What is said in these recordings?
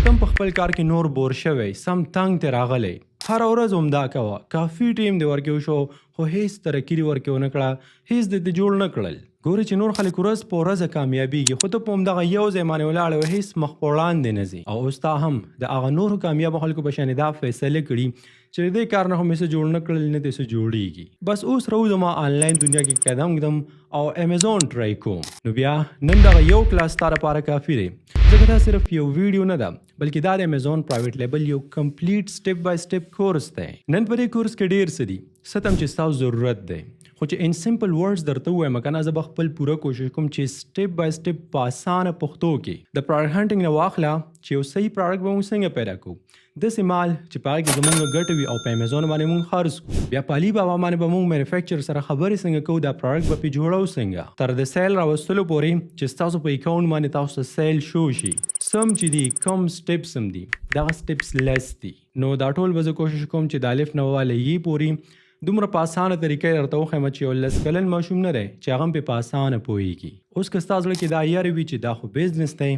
کتم په خپل کار کې نور بور شوی سم تنګ ته راغلی هر ورځ همدا کوه کافي ټیم دی ورکیو شو خو هیڅ ترقي ورکیو نه کړه هیڅ د جوړ نه کړل ګوري چې نور خلک ورځ په ورځ کامیابیږي خو ته په همدغه یو ځای باندې ولاړ او هیڅ مخ په وړاندې نه ځي او اوس تا هم د هغه نورو کامیابو خلکو په شان دا فیصله کړي چې دې کار نه هم څه جوړ نه کړل نه دې څه جوړیږي بس اوس راوځم ما آنلاین دنیا کې قدم ږدم او امیزون ټرای کوم نو بیا نن دغه یو کلاس تا لپاره کافي دی ځکه دا صرف یو ویډیو نه ده بلکې دا د امیزون پرایویټ لیبل یو کمپلیټ سټپ بای سټپ کورس دی نن په دې کورس کې ډیر څه دي څه تم چې ستاسو ضرورت دی خو چې ان سمپل ورډز درته وایم کنه زه به خپل پوره کوشش کوم چې سټپ بای سټپ په اسانه پښتو کې د پروډکټ هانټینګ نه واخله چې یو صحیح پروډکټ به موږ څنګه پیدا کوو داسې مال چې په هغه کې زمونږ ګټه وي او په امیزون باندې موږ خرڅ کړو بیا په علي بابا باندې به موږ مینوفیکچر سره خبرې څنګه کوو دا پروډکټ به پې جوړو څنګه تر د سیل راوستلو پورې چې ستاسو په اکاونټ باندې تاسو ته سیل شو شي سم چې دي کم سټپس هم دي دغه سټپس لیس دي نو دا ټول به زه کوشش کوم چې د الف نه واله پورې دومره په اسانه طریقې درته وښیم چې یو لس کلن ماشوم نه دی چې هغه هم په اسانه پوهېږي اوس که ستا زړه کې دا یارې وي چې دا خو بزنس دی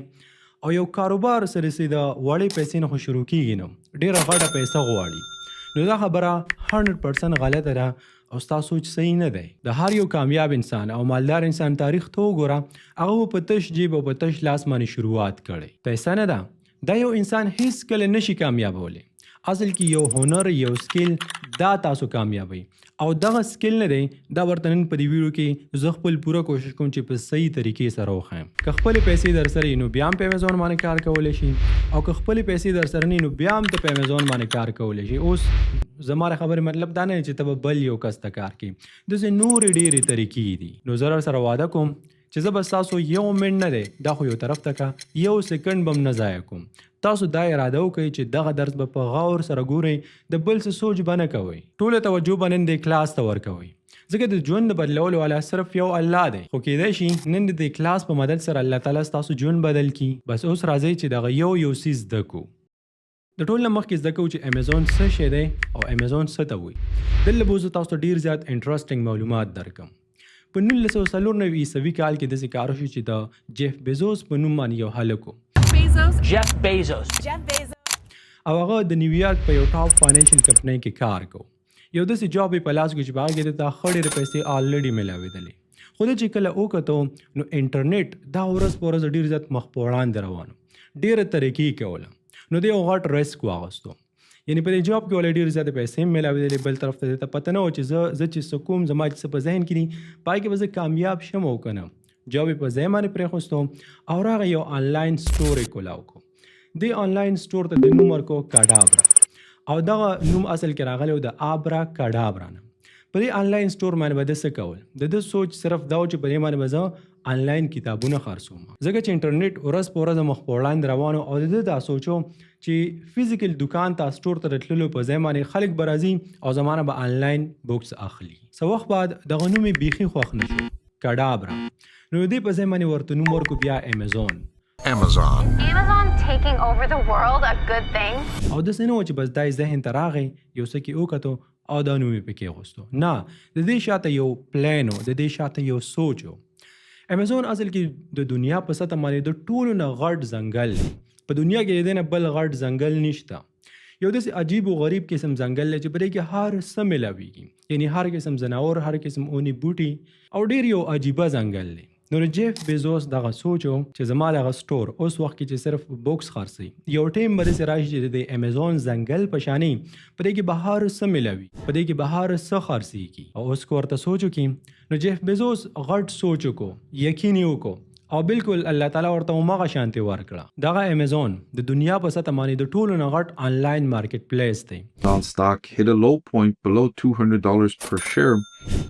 او یو کاروبار سره چې د وړې پیسې نه خو شروع کېږي نو ډېره غټه پیسه غواړي نو دا خبره 100% غلطه ده او ستا سوچ صحیح نه دی د هر یو کامیاب انسان او مالدار انسان تاریخ ته وګوره هغه په تش جیب او په تش لاس باندې شروعات کړی پیسه نه ده دا یو انسان هیڅ کله نشي کامیابولی اصل کې یو هنر یو سکیل دا تاسو کامیابی او دغه سکیل نه دی دا ورته نن په دې ویډیو کې زه خپل پوره کوشش کوم چې په صحیح طریقې سره وښیم که خپلې پیسې در سره نو بیا هم په امیزون باندې کار کولی شي او که خپلې پیسې در سره نه نو بیا هم ته په امیزون باندې کار کولی شي اوس زما خبرې مطلب دا نه چې ته به بل یو کس ته کار کوي داسې نورې ډېرې طریقې دي نو زه سره واده کوم چې زه به ستاسو یو منټ نه دی دا خو یو طرف ته کا یو سیکنډ به هم نه ضایع کوم تاسو دا اراده وکړئ چې دغه درس به په غور سره ګورئ د بل څه سوچ به نه کوئ ټوله توجه به نن دې کلاس ته ورکوئ ځکه د ژوند د بدلولو والا صرف یو الله دی خو کیدای شي نن د دې کلاس په مدد سره الله تعالی ستاسو ژوند بدل کړي بس اوس راځئ چې دغه یو څیز زده کړو د ټول نه مخکې زده کوو چې امیزون څه شی دی او امیزون څه ته وایي دلته به زه تاسو ته ډېر زیات انټرسټینګ معلومات درکړم په 1994 عیسوي کال کې داسې کار وشو چې د جیف بیزوس په نوم باندې یو هلک و Jeff Bezos. او هغه د نیویارک په یو ټاپ فاینانشل کمپنۍ کې کار کو یو داسې جاب یې په لاس کې چې په هغه کې ته ښه ډېرې پیسې آلریډي میلاوېدلې خو دا چې کله وکتو نو انټرنیټ دا ورځ په ورځ ډېر زیات مخ په وړاندې روان و ډېره ترقي کوله نو دی یو غټ ریسک واغوستو یعنی په دې جاب کې ولې ډېرې زیاتې پیسې هم میلاوېدلې بل طرف ته ته پته نه و چې زه چې څه کوم زما چې څه په ذهن کې دي پای کې به زه کامیاب شم او که نه جاب یې په ځای باندې پرېښوستو او راغی یو آنلاین سټور یې کولاو کو دې آنلاین سټور ته د نوم ورکو کاډابرا او دغه نوم اصل کې راغلی و د آبرا کاډابرا نه په دې آنلاین سټور باندې به ده څه کول د ده سوچ صرف دا و چې په دې باندې به زه آنلاین کتابونه خرڅوم ځکه چې انټرنیټ ورځ په ورځ مخ په وړاندې روان او د ده دا سوچو چې فزیکل دکان ته سټور ته راتللو په ځای باندې خلک به راځي او زما نه به آنلاین بکس اخلي څه وخت بعد دغه نوم یې بیخي خوښ نه شو کاډابرا نو دې په ځای باندې ورته نوم ورکو بیا امیزون Amazon taking over the world a good thing? او داسې نه و چې بس دا یې ذهن ته راغی یو څه کې وکتو او دا نوم یې پکې اغوستو نه د دې شاته یو پلان و د دې شاته یو سوچ و امیزون اصل کې د دنیا په سطح باندې د ټولو نه غټ ځنګل دی په دنیا کې د دې نه بل غټ ځنګل نشته یو داسې عجیب و غریب قسم ځنګل دی چې په دې کې هر څه میلاویږي یعنی هر قسم ځناور هر قسم اونی بوټي او ډېر یو عجیبه ځنګل دی نو جیف بیزوس دغه سوچو چې زما دغه سټور اوس وخت کې چې صرف بوکس خرڅي یو ټیم به داسې راشي چې د امیزون ځنګل په شانې په دې کې به هر څه میلاوي په دې کې به هر څه خرڅېږي او اوس که ورته سوچ وکړي نو جیف بیزوس غټ سوچ وکړو یقین یې وکړو او بالکل الله تعالی ورته همغه شانتي ورکړه دغه امیزون د دنیا په سطح باندې د ټولو نه غټ آنلاین مارکیټ پلیس دی stock hit a low point below $200 per share.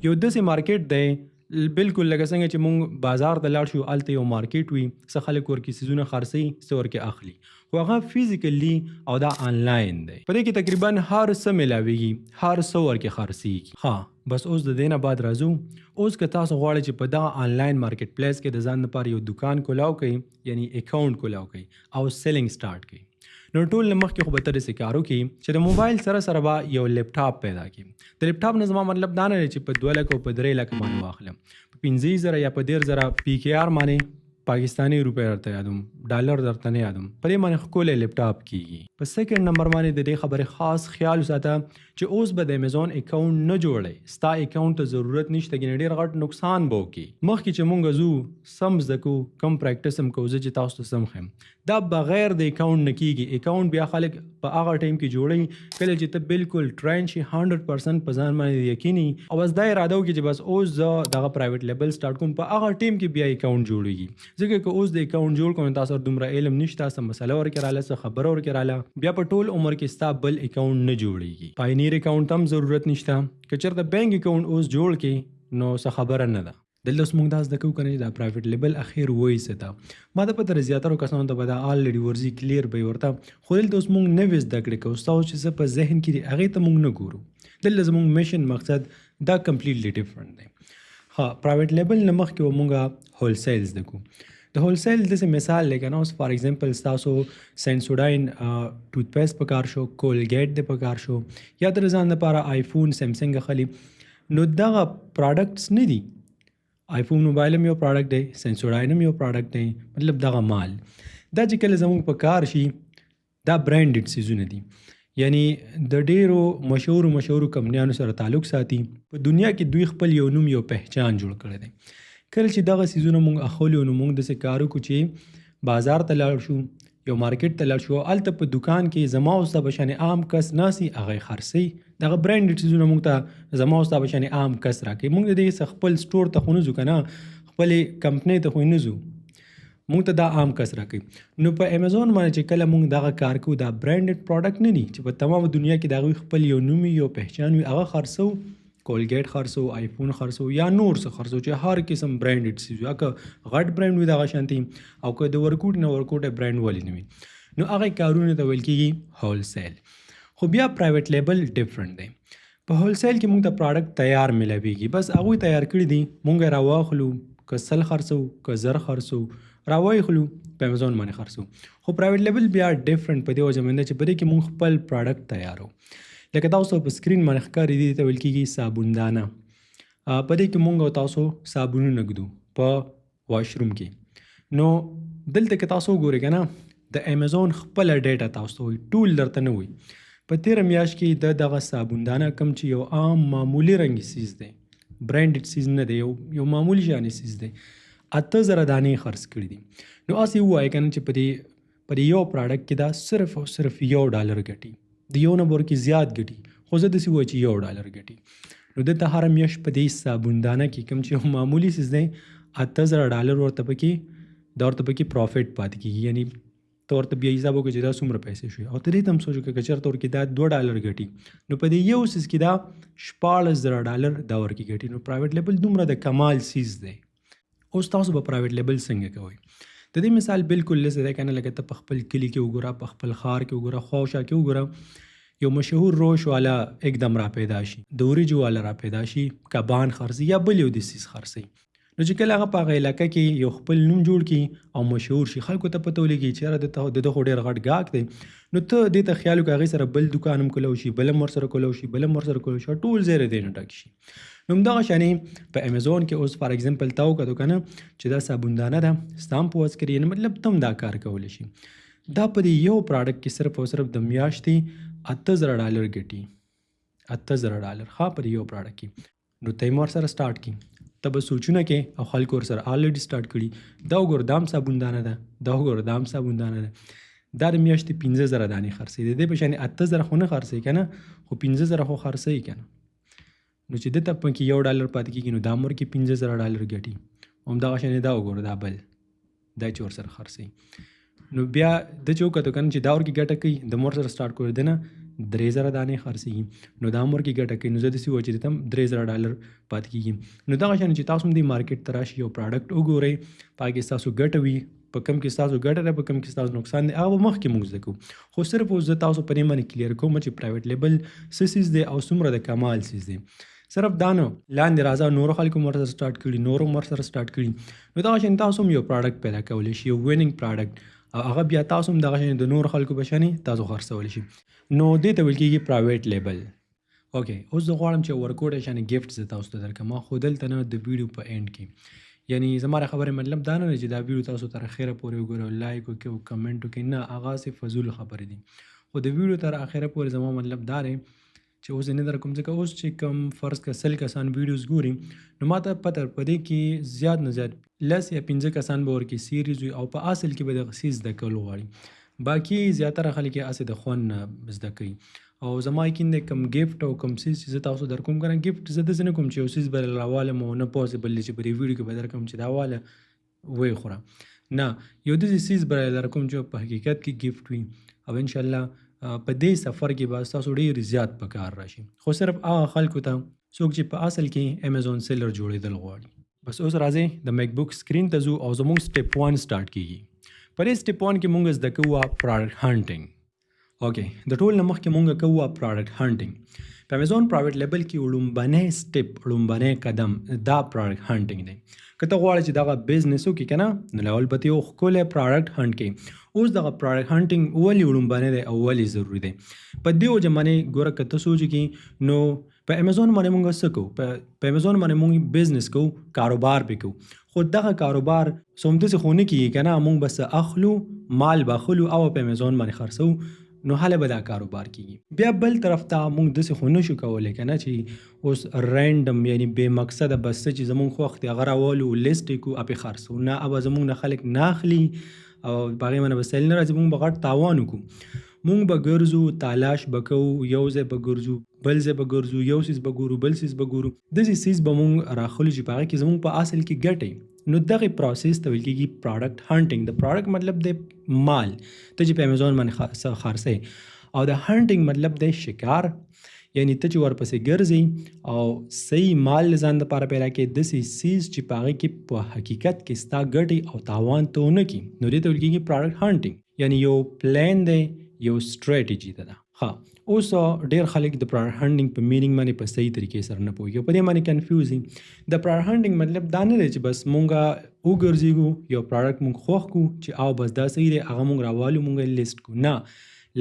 یو داسې مارکیټ دی بالکل لکه څنګه چې مونږ بازار ته لاړ شو هلته یو مارکیټ وي څه خلک ورکې څیزونه خرڅوي څه ورکې اخلي خو هغه فزیکلی او دا آنلاین دی په دې کې تقریبا هر څه میلاویږي هر څه ورکې خرڅېږي ها بس اوس د دې نه بعد راځو اوس که تاسو غواړئ چې په دغه آنلاین مارکیټ پلیس کې د ځان لپاره یو دکان کولاو کړئ یعنی اکاونټ کولاو کړئ او سیلینګ سٹارټ کړئ نو ټول نه مخکې خو به ته داسې کار وکړي چې د موبایل سره سره به یو لیپټاپ پیدا کړي د لیپټاپ نه زما مطلب دا نه دی چې په 2 لک او په 3 لک باندې واخلم په 15,000 یا په 10,000 PKR باندې پاکستانی روپی درته یادوم، ډالر درته نه یادوم. په دې باندې ښکلی لیپټاپ کیږي. په سیکنډ نمبر باندې د دې خبرې خاص خیال وساته چې اوس به د امیزون اکاونټ نه جوړئ. ستا اکاونټ ته ضرورت نشته، ګینې ډېر غټ نقصان به وکړي. مخکې چې مونږ ځو سم زده کوو، کم پریکټس هم کوو، زه چې تاسو ته سم ښیم. دا بغیر د اکاونټ نه کیږي. اکاونټ بیا خلک په هغه ټایم کې جوړوي کله چې ته بالکل ټرین شي 100% په ځان باندې یقیني او بس دا اراده وکړي چې بس اوس زه دغه پرایویټ لیبل سٹارټ کوم. په هغه ټایم کې بیا اکاونټ جوړیږي. ځکه که اوس د اکاونټ جوړ کوم تاسو دومره علم نشته، سم مسله ورکې رااله، څه خبره ورکې رااله، بیا په ټول عمر کې ستا بل اکاونټ نه جوړیږي. پاینیر اکاونټ هم ضرورت نشته. که چېرته بینک اکاونټ اوس جوړ کړي نو څه خبره نه ده. دلته اوس مونږ دا زده کوو کنه چې دا پرایویټ لیبل اخر وایي څه ته. ما د پته زیاترو کسانو ته به دا آلریډي ورځي کلیر به ورته، خو دلته اوس مونږ نوې زده کړې کوو. ستاسو چې څه په ذهن کې دي هغې ته مونږ نه ګورو. دلته زموږ میشن مقصد دا کمپلیټلی ډفرنټ دی. ها پرایویټ لیبل نه مخکې به مونږ هول سیل زده کوو. د هول سیل داسې مثال دی که نه، اوس فار ایگزامپل ستاسو سینسوډاین ټوت پیسټ پکار شو، کولګیټ دی پکار شو، یا د ځان لپاره آیفون سیمسنګ اخلي، نو دغه پراډکټس نه دي. آیفون موبایل هم یو پراډکټ دی، سینسوډاین هم یو پراډکټ دی، مطلب دغه مال. دا چې کله زموږ په کار شي دا برانډډ څیزونه دي، یعنی د ډیرو مشهورو کمپنیانو سره تعلق ساتي. په دنیا کې دوی خپل یو نوم یو پہچان جوړ کړی دی. کله چې دغه څیزونه مونږ اخلو نو مونږ داسې کار وکړو چې بازار ته لاړ شو، یو مارکیټ ته لاړ شو، هلته په دکان کې زما او ستا به شانې عام کس ناسي، هغه یې خرڅوي. دغه برانډډ څیزونه مونږ ته زما او ستا به شانې عام کس راکوي. مونږ د دې خپل سټور ته خو نه ځو که نه، خپلې کمپنۍ ته خو نه ځو، مونږ ته دا عام کس راکوي. نو په امیزون باندې چې کله مونږ دغه کار کوو دا برانډډ پراډکټ نه دي چې په تمامه دنیا کې د هغوی خپل یو نوم یو پہچان وي، هغه خرڅو، کولګیټ خرڅو، آیفون خرڅو، یا نور څه خرڅو چې هر قسم برانډډ څیز وي، که غټ برانډ وي دغه شانتي، او که د ورکوټ نه ورکوټ برانډ ولې نه وي، نو هغه کارونه ته ویل کېږي هول سیل. خو بیا پرایویټ لیبل ډفرنټ دی. په هول سیل کې مونږ ته پراډکټ تیار ملاویږي، بس هغوی تیار کړي دي، مونږ یې راواخلو، که 100 خرڅو، که 1000 خرڅو، راوایخلو په امیزون باندې خرڅو. خو پرایویټ لیبل بیا ډفرنټ په دې وجه باندې چې په دې کې مونږ خپل پراډکټ تیارو. لکه تاسو په سکرین باندې ښکاري دي ته ویل کېږي صابوندانه. په دې کې مونږ او تاسو صابونونه ږدو په واشروم کې. نو دلته که تاسو وګورئ که نه د امیزون خپله ډیټا تاسو ته وایي، ټول درته نه وایي. په تېره میاشت کې د دغه صابوندانه کم چې یو عام معمولي رنګي څیز دی، برانډډ څیز نه دی، یو معمولي شانې څیز دی، 8000 دانې خرڅ کړي دي. نو هسې ووایه که نه چې په دې یو پراډکټ کې دا صرف او صرف $1 ګټي، د یو نه ورکې زیات ګټي، خو زه داسې ووایه چې $1 ګټي. نو دلته هره میاشت په دې صابوندانه کې کوم چې یو معمولي څیز دی $8000 ورته پکې پروفیټ پاتې کېږي. یعنی ته ورته بیا حساب وکړه چې دا څومره پیسې شوي، او ته دې ته هم سوچ وکړه که چېرته ورکې دا $2 ګټي، نو په دې یو څیز کې دا $14000 دا ورکې ګټي. نو پرایویټ لیبل دومره د کمال څیز دی. اوس تاسو به پرایویټ لیبل څنګه کوئ؟ د دې مثال بالکل لسه دی که نه، لکه ته په خپل کلي کې وګوره، په خپل ښار کې وګوره، خواوشا کې وګوره، یو مشهور روش والا एकदम را پیدا شي، د وریجو والا را پیدا شي، کبان خرڅي یا بل یو د څیز خرڅي. نو چې کله هغه په هغه علاقه کې یو خپل نوم جوړ کړي او مشهور شي، خلکو ته پته ولګي چې یاره د ده خو ډېر غټ ګاهک دی، نو ته دې ته خیال وکړه هغې سره بل دوکان هم کولی شي، بل هم ورسره کولی شي، بل هم ورسره کولی شي، ټول ځای دې نه ډک شي. نو همدغه شانې په امیزون کې اوس فار ایگزامپل تا وکتو که نه چې دا صابوندانه ده، ستا هم په وس کړي، یعنې مطلب ته هم دا کار کولی شي. دا په دې یو پراډکټ کې صرف او صرف د میاشتې $8000 ګټي، $8000 ښه په دې یو پراډکټ کې. نو ته یې ورسره سټارټ کړي، ته به سوچونه کې او خلکو ورسره آلریډي سټارټ کړي، دا وګوره دا هم صابوندانه ده، دا وګوره دا هم صابوندانه ده، دا د میاشتې 15000 دانې خرڅوي، د دې په شانې 8000 خو نه خرڅوي که نه، خو 15000 خو خرڅوي که نه. نو چې دته پکې $1 پاتې کېږي نو دا هم ورکې $15000 ګټي. همدغه شانې دا وګوره دا بل دا چې ورسره خرڅوي. نو بیا د چې وکتو که نه چې دا ورکې ګټه کوي، د مور سره سټارټ کړو د نه 3000 دانې خرڅېږي، نو دا هم ورکې ګټه کوي. نو زه داسې وایه چې دته هم $3000 پاتې کېږي. نو دغه شانې چې تاسو هم دې مارکیټ ته راشي، یو پراډکټ وګورئ، په هغې کې ستاسو ګټه وي، په کم کې ستاسو ګټه ده، په کم کې ستاسو نقصان دی، هغه به مخکې مونږ زده کوو. خو صرف اوس زه تاسو په دې باندې کلیر کوم چې پرایویټ لیبل څه څیز دی او څومره د کمال څیز دی. صرف دا نه، لاندې راځه نورو خلکو هم ورسره سټارټ کړي، نورو هم ورسره سټارټ کړي، نو دغه شانې تاسو هم یو پراډکټ پیدا کولی شي، یو ویننګ پراډکټ، او هغه بیا تاسو هم دغه شانې د نورو خلکو په شانې تاسو خرڅولی شي. نو دې ته ویل کېږي پرایویټ لیبل. اوکې اوس زه غواړم چې ورکوډ شانې ګفټ زه تاسو ته درکړم، خو دلته نه د ویډیو په اینډ کې، یعنی زماره خبره مطلب دا نه چې دا ویډیو تاسو تر اخره پورې وګورئ، لایک وکړئ او کمنټ وکړئ، نه هغه سه فضول خبرې دي. خو د ویډیو تر اخره پورې زما مطلب دا دی چې اوس نه در کوم ځکه اوس چې کم فرض کا سل کسان ویډیوز ګوري نو ماته پته پدې کې زیات نه زیات 10 یا 15 کسان به ورکې سیریز وي او په اصل کې به د غسیز د کول غواړي، باقي زیاتره خلک یې اسه د خوان زده کوي. او زما یقین دی کم گیفت او کم سیز چې تاسو در کوم کنه گیفت زه د کوم چې اوسیز بل راواله مو نه پوسیبل چې په ویډیو کې به در کوم چې دا واله وای خورا نه یو د سیز بل در کوم چې په حقیقت کې گیفت وي او ان شاء الله په دې سفر کې به تاسو ډیر زیات پکار راشي. خو صرف هغه خلکو ته څوک چې په اصل کې امیزون سیلر جوړېدل غواړي. بس اوس راځي د میک بک سکرین ته ځو او زموږ سټپ 1 سٹارټ کیږي. په دې سټپ 1 کې مونږ زده کوو پروډکټ هانټینګ. اوکې د ټول نه مخکې مونږ کوو پروډکټ هانټینګ. په امیزون پرایویټ لیبل کې وړومبنی سټپ وړومبنی قدم دا پروډکټ هانټینګ دی. که ته غواړې چې دغه بزنس وکړې که نه نو لاول به یو ښکلی پروډکټ هانټ کړې. اوس دغه پروډکټ هانټینګ ولې وړومبنی دی او ولې ضروري دی؟ په دې وجه باندې ګوره که ته سوچ کړې نو په امیزون باندې مونږ څه کوو؟ په امیزون باندې مونږ بزنس کوو، کاروبار پې کوو. خو دغه کاروبار څومداسې خو نه کېږي که نه، مونږ بس اخلو مال به اخلو او په امیزون باندې خرڅوو نو هله به دا کاروبار کېږي. بیا بل طرف ته مونږ داسې خو نشو کولی که نه چې اوس رینډم یعنی بې مقصده بس څه چې زمونږ خوښ دی هغه راولو لیست یې کړو اپې خرڅو، نه ابه زمونږ نه خلک نه اخلي او په هغې باندې به سیل نه راځي، مونږ به غټ تاوان وکړو. مونږ به ګرځو تالاش به کوو، یو ځای به ګرځو بل ځای به ګرځو، یو سیز به ګورو بل سیز به ګورو، داسې سیز به مونږ راخلو چې په هغه کې زمونږ په اصل کې ګټئ. نو دغه پروسس ته ویل کېږي پروډکټ هانټینګ. د پروډکټ مطلب دی مال ته چې په امیزون باندې خرڅئ، او د هانټینګ مطلب دی شکار، یعنی ته چې ورپسې ګرځئ او صحیح مال ځان دپاره پیدا کړې، داسې سیز چې په هغې کې په حقیقت کې ستا ګټې او تاوان ته ونه کړي، نو دې ته ویل کېږي پروډکټ هانټینګ. یعنی یو پلان دی، یو سټریټجي ده. ښه اوس ډېر خلک د پروډکټ هانټینګ په مینینګ باندې په صحیح طریقې سره نه پوهېږي، په دې باندې کنفیوز دي. د پروډکټ هانټینګ مطلب دا نه دی چې بس مونږ وګرځېږو یو پروډکټ مونږ خوښ کړو چې او بس دا صحیح دی هغه مونږ راوالو مونږ لیست کړو، نه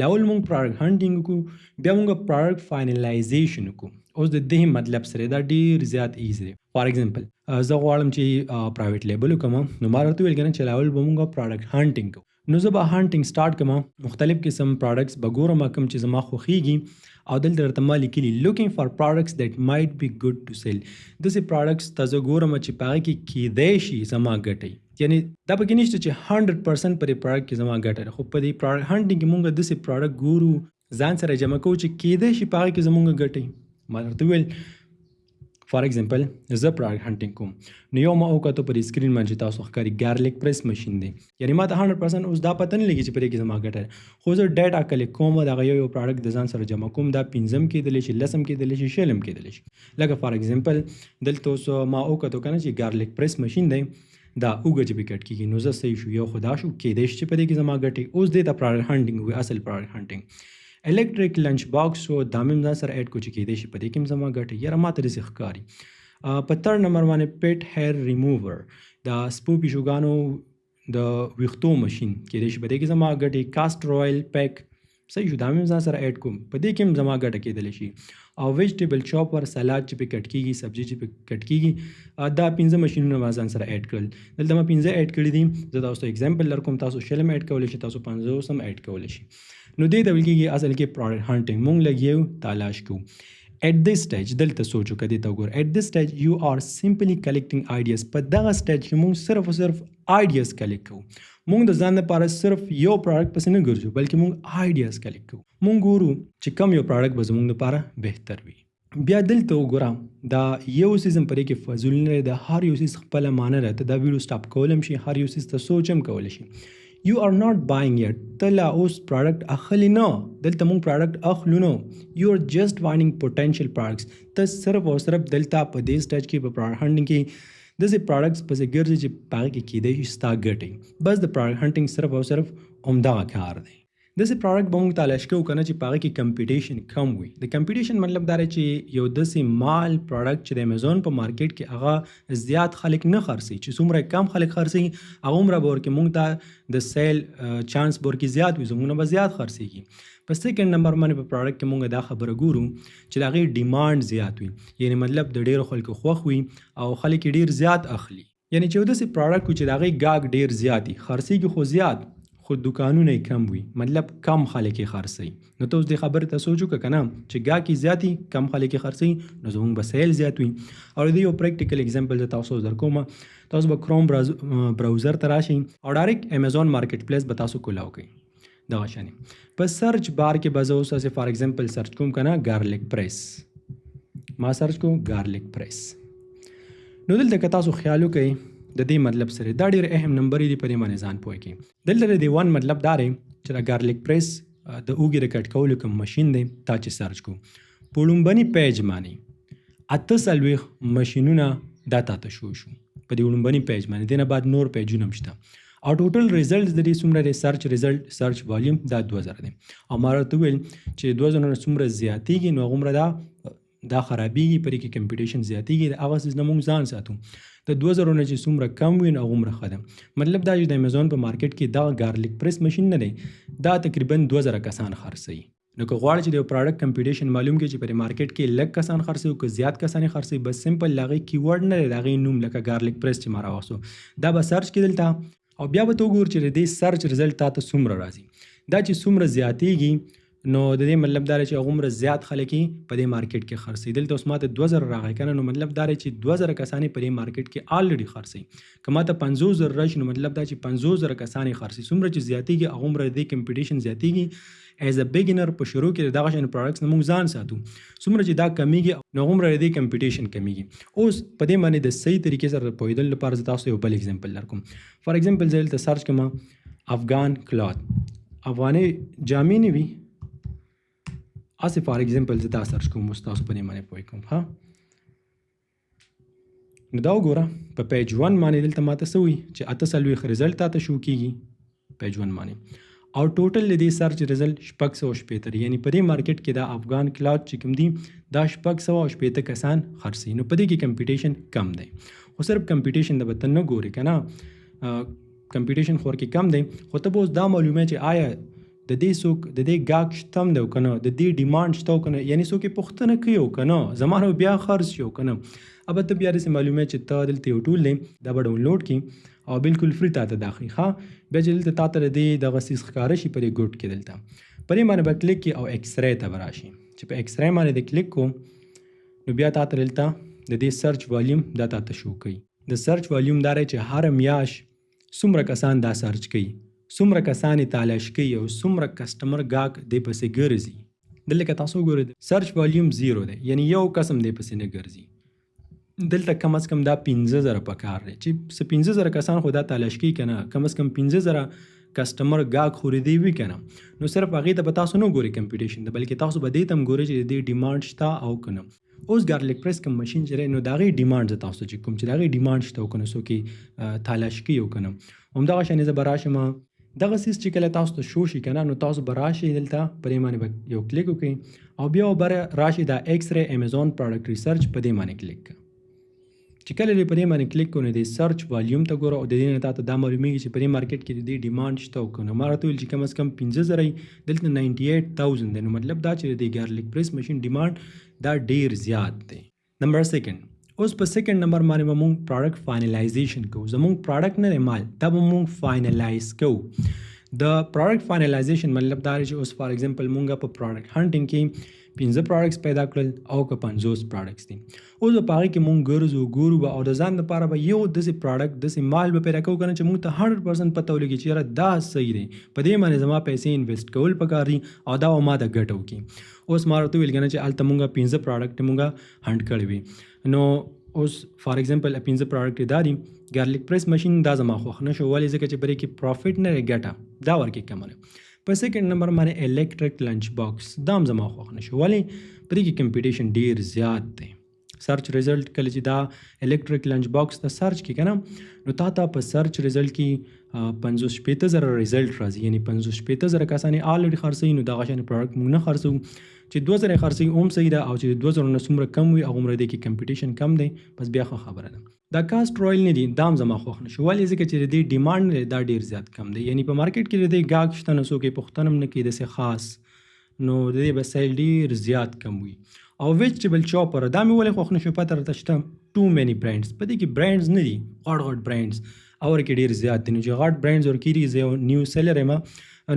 لاول مونږ پروډکټ هانټینګ وکړو، بیا مونږ پروډکټ فاینلایزیشن وکړو. اوس د دې مطلب سره دا ډېر زیات ایزي دی. فار ایگزامپل زه غواړم چې پرایویټ لیبل وکړم، نو ما راته ویل کنه چې لاول به مونږ پروډکټ هانټینګ کوو. نو زه به هانټینګ سٹارټ کوم، مختلف قسم پروډکټس به ګورم کوم چې زما خوښیږي، او دلته درته ما لیکلي looking for products that might be good to sell. داسې پروډکټس ته زه ګورم چې په هغه کې کیدای شي زما ګټئ، یعنی دا پکې نشته چې 100% پر پروډکټ کې زما ګټه ده، خو په دې پروډکټ هانټینګ کې مونږ داسې پروډکټ ګورو ځان سره جمع کوو چې کیدای شي په هغه کې زمونږ ګټئ. ما درته ویل فار ایگزامپل زه پروډکټ هانټینګ کوم، نو یو ما وکتو پر سکرین باندې تاسو ښکاري ګارلیک پریس مشین دی، یعنی ما ته 100% اوس دا پته نه لګي چې پرې کې زما ګټه ده، خو زه ډیټا کلیک کوم دغه یو پروډکټ د ځان سره جمع کوم، دا 5 کېدلی شي 10 کېدلی شي 6 کېدلی شي. لکه فار ایگزامپل دلته اوس ما وکتو کنه چې ګارلیک پریس مشین دی دا اوږه چې پکټ کېږي، نو زه صحیح شو یو خدا شو کېدای شي چې په دې کې زما ګټې. اوس دې ته پروډکټ هانټینګ وي، اصل پروډکټ هانټینګ. الیکټریک لنچ باکس او دا مې ځان سره اډ کو چې کېدای شي په دې کې زما ګټې، یاره ما ته داسې ښکاري. په 3rd نمبر باندې پیټ هیر ریموور، دا سپو پیشوګانو د ویښتو مشین کېدای شي په دې کې زما ګټې. کاسټر اویل پیک صحیح شو دا مې ځان سره اډ کوم، په دې کې هم زما ګټه کېدلی شي. او ویجیټیبل چاپر سلاد چې پې کټ کېږي، سبزي چې پې کټ کېږي، دا 5 مشینونه ما ځان سره اډ کړل. دلته ما 5 اډ کړي دي، زه تاسو ته اگزامپل درکوم، تاسو 6 هم اډ کولی شي، تاسو 50 هم اډ کولی شي. نو دې ته ویل کېږي اصل کې پروډکټ هانټینګ. مونږ لګیو تالاش کوو. At this stage دلته سوچو کدی ته وګور، at this stage you are simply collecting ideas. په دغه سټیج کې مونږ صرف او صرف آیډیاز کلیکټ کوو. مونږ د ځان لپاره صرف یو پروډکټ پسې نه ګرځو بلکې مونږ آیډیاز کلیکټ کوو. مونږ ګورو چې کوم یو پروډکټ به زموږ لپاره بهتر وي. بیا دلته وګورم دا یو سیزم پرې کې فضول نه دی، د هر یو سیز خپله معنی ده. ته دا ویډیو سټاپ کولی هم شي، هر یو سیز ته سوچ هم کولی شي. You are not buying yet. ته لا اوس پروډکټ اخلي نه، دلته مونږ پروډکټ اخلو نه. You are just finding potential products. ته صرف او صرف دلته په دې سټیج کې په پروډکټ هانټینګ کې داسې پروډکټس پسې ګرځي چې په هغې کې کېدای شي ستا ګټې. بس د پروډکټ هانټینګ صرف او صرف همدغه کار دی. داسې پروډکټ به موږ تلاش کوو که نه چې په هغې کې کمپیټیشن کم وي. د کمپیټیشن مطلب دا دی چې یو داسې مال پروډکټ چې د امیزون په مارکیټ کې هغه زیات خلک نه خرڅوي، چې څومره کم خلک خرڅوي هغومره به ورکې موږ ته د سیل چانس به ورکې زیات وي، زموږ نه به زیات خرڅېږي. په 2nd نمبر باندې په پروډکټ کې موږ دا خبره ګورو چې د هغې ډیمانډ زیات وي، یعنی مطلب د ډېرو خلکو خوښ وي او خلک یې ډېر زیات اخلي. یعنی چې داسې پروډکټ چې د هغې ګاګ ډېر زیات وي، خرڅېږي خو زیات، خو دکانونه یې کم وي، مطلب کم خلک یې خرڅوي. نو ته اوس دې خبرې ته سوچ وکړه که نه چې ګاګ یې زیات وي، کم خلک یې خرڅوي، نو زمونږ به سیل زیات وي. او د دې یو پریکټیکل اگزامپل زه تاسو در کوم. تاسو به کروم براوزر ته راشئ او ډایرکټ امیزون مارکیټ پلیس به تاسو کولاو کوئ. دغه شانې په سرچ بار کې به زه اوس هسې فار ایگزامپل سرچ کوم که نه ګارلیک پریس، ما سرچ کوم ګارلیک پریس. نو دلته که تاسو خیال وکړئ د دې مطلب سره دا ډېر اهم نمبر دی په دې باندې ځان پوه کړئ. دلته د ون مطلب دا دی چې د ګارلیک پریس د اوږې د کټ کولو کوم ماشین دی تا چې سرچ کو په لومبني پیج باندې 48 ماشینونه دا تا ته شو په دې لومبني پیج باندې، دې نه بعد نور پیجونه هم شته. او ټوټل ریزلټس د دې څومره دی؟ سرچ ریزلټ سرچ والیوم دا 2000 دی. او ما راته وویل چې 2000 نه څومره زیاتېږي نو هغومره دا خرابېږي، په دې کې کمپیټیشن زیاتېږي. د هغه څیز نه موږ ځان ساتو. د 2000 نه چې څومره کم وي نو هغومره ښه ده. مطلب دا چې د امیزون په مارکیټ کې دا ګارلیک پریس ماشین نه دی، دا تقریبا 2000 کسان خرڅوي. نو که غواړئ چې د یو پروډکټ کمپیټیشن معلوم کړئ چې په مارکیټ کې لږ کسان خرڅوي که زیات کسان خرڅوي، بس سمپل د هغې کیورډ نه دی، د هغې نوم لکه ګارلیک پریس چې ما راوستو دا به سرچ کړي دلته، او بیا به ته وګورو چې د دې سرچ رزلټ تا ته څومره راځي. دا چې څومره زیاتېږي نو د دې مطلب دا دی چې هغومره زیات خلک یې په دې مارکیټ کې خرڅوي. دلته اوس ما ته 2000 راغی که نه، نو مطلب دا دی چې 2000 کسان یې په دې مارکیټ کې آلریډي خرڅوي. که ما ته 50000 راشي نو مطلب دا چې 50000 کسان یې خرڅوي. څومره چې زیاتېږي هغومره د دې کمپیټیشن زیاتېږي. ایز ا بګینر په شروع کې د دغه شان پروډکټس نه موږ ځان ساتو. څومره چې دا کمیږي نو هغومره د دې کمپیټیشن کمیږي. اوس په دې باندې د صحیح طریقې سره پوهېدل لپاره زه تاسو یو بل اگزامپل درکوم. فار ایگزامپل زه دلته سرچ کوم افغان کلات، افغاني جامې نه وي، اسې فار ایگزامپل زه دا سرچ کوم اوس تاسو په دې باندې پوه کوم. ها نو دا وګوره په پیج 1 باندې دلته ماته څه وي چې 48 رزلټ تا ته شو کېږي پیج 1 باندې، او ټوټل د دې سرچ رزلټ 660 یعنی په دې مارکیټ کې دا افغان کلات چې کوم دي دا 660 کسان خرڅوي. نو په دې کې کمپیټیشن کم دی. خو صرف کمپیټیشن د به ته نه ګورې که نه، کمپیټیشن خو ورکې کم دی، خو ته به اوس دا معلومه چې آیا د دې څوک د دې ګاګ شته هم دی او که نه، د دې ډیمانډ شته او که نه، یعنی څوک یې پوښتنه کوي او که نه، زما نه بیا خرڅ شي او که نه. ابه ته بیا داسې معلومه چې ته دلته یو ټول دی دا به ډاونلوډ کړي او بالکل فری تا ته دا ښي. ښه بیا چې دلته تا ته د دې دغه څیز ښکاره شي په دې ګوټ کې دلته په دې باندې به کلیک کړي او ایکسرے ته به راشي. چې په ایکسرے باندې د کلیک کو نو بیا تا ته دلته د دې سرچ والیوم دا تا ته شو کوي. د سرچ والیوم دا دی چې هر میاشت څومره کسان دا سرچ کوي، څومره کسان یې تالاش کوي او څومره کسټمر ګاګ دې پسې ګرځي. دلته که تاسو وګورئ سرچ والیوم 0 دی، یعنی یو قسم دې پسې نه ګرځي. دلته کم از کم دا 15000 پکار دی چې څه 15000 کسان خو دا تالاش کوي که نه، کم از کم 15000 کسټمر ګاګ خو دې وي که نه. نو صرف هغې ته به تاسو نه ګورئ کمپیټیشن ته، بلکې تاسو به دې ته هم ګورئ چې د دې ډیمانډ شته او که نه. اوس ګارلیک پریس کوم ماشین چې دی نو د هغې ډیمانډ زه تاسو چې کوم چې د هغې ډیمانډ شته او که نه څوک یې تالاش کوي او که نه. همدغه شانې زه به راشم دغه څیز چې کله تاسو ته شو شي که نه، نو تاسو به راشئ دلته په دې باندې به یو کلیک وکړئ او بیا به راشئ دا ایکسرے امیزون پروډکټ ریسرچ په دې باندې کلیک کړئ. چې کله دې په دې باندې کلیک کړو نو د سرچ والیوم ته ګوره او د دې نه تا ته دا معلومیږي چې په دې مارکیټ کې د دې ډیمانډ شته او که نه. ما راته ویل چې کم از کم 15000 دلته 98000 دی، نو مطلب دا چې د ګارلیک پریس ماشین ډیمانډ دا ډیر زیات دی. نمبر 2 اوس په سیکنډ نمبر باندې به مونږ پروډکټ فاینلایزیشن کوو. زمونږ پروډکټ نه دی مال، دا به مونږ فاینلایز کوو. د پروډکټ فاینلایزیشن مطلب دا دی چې اوس فار ایگزامپل مونږ په پروډکټ هانټینګ کې 15 پروډکټس پیدا کړل او که 50 پروډکټس دي. اوس په هغې کې مونږ ګرځو ګورو او د ځان لپاره به یو داسې پروډکټ داسې مال به پیدا کوو که نه چې مونږ ته 100% پته ولګي چې یاره دا صحیح دی، په دې باندې زما پیسې انویسټ کول پکار دي او دا به ما ته ګټه وکړي. اوس ما ورته ویل که نه چې هلته مونږ 15 پروډکټ مونږ هانټ کړی وي. نو اوس فار ایگزامپل 15 پروډکټ دا دي. ګارلیک پریس ماشین دا زما خوښ نه شو، ولې ځکه چې پرې کې پروفیټ نه دی، ګټه دا ورکې کمه ده. په سیکنډ نمبر باندې الیکټریک لانچ باکس دا هم زما خوښ نه شو، ولې پرې کې کمپیټیشن ډیر زیات دی. سرچ رزلټ کله چې دا الیکټریک لانچ باکس ته سرچ کې که نه نو تا ته په سرچ رزلټ کې 500,000 رزلټ راځي، یعنی 500,000 کسان یې آلریډي خرڅوي. نو دغه شان پروډکټ موږ نه خرڅوو. چې 2000 خرڅوي هم صحیح ده، او چې 2000 نه څومره کم وي هغومره دی کې کمپیټیشن کم دی، بس بیا ښه خبره ده. دا کاسټ رویل نه دي، دا هم زما خوښ نه شو، ولې ځکه چې د دې ډیمانډ نه دا ډیر زیات کم دی. یعنی په مارکیټ کې د دې ګاګ شته، نو څوک یې پوښتنه هم نه کوي داسې خاص، نو د دې به سیل ډیر زیات کم وي. او ویجټیبل چاپر دا مې ولې خوښ نه شو پته راته شته، ټو مینی برانډز. په دې کې برانډز نه دي غټ برانډز اور کې ډیر زیات دي. نو چې غټ برانډز ورکېږي زه یو نیو سیلر یم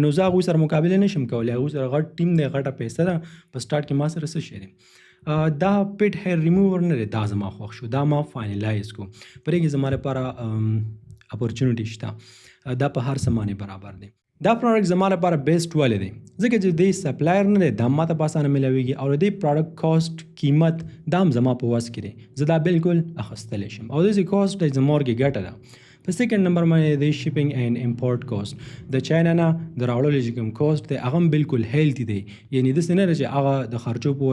نو زه هغوی سره مقابله نشم کولی. هغوی سره غټ ټیم دی غټه پیسه ده په سټارټ کې ما سره څه شی دی. دا پیټ هیر ریموور نه دی دا زما خوښ شو دا ما فاینلایز کو. په دې کې زما لپاره اپورچونیټي شته دا په هر څه باندې برابر دی. دا پروډکټ زما لپاره بیسټ ولې دی ځکه چې دی سپلایر نه دی دا ماته په اسانه ملاویږي او د دې پروډکټ کاسټ قیمت دا هم زما په وس کې دی زه دا بالکل اخیستلی شم او داسې کاسټ دی زما ورکې ګټه ده. په سیکنډ نمبر باندې د شیپینګ اینډ امپورټ کاسټ د چاینا نه د راوړلو چې کوم کاسټ دی هغه هم بالکل هیلتي دی یعنی داسې نه ده چې هغه د خرچو په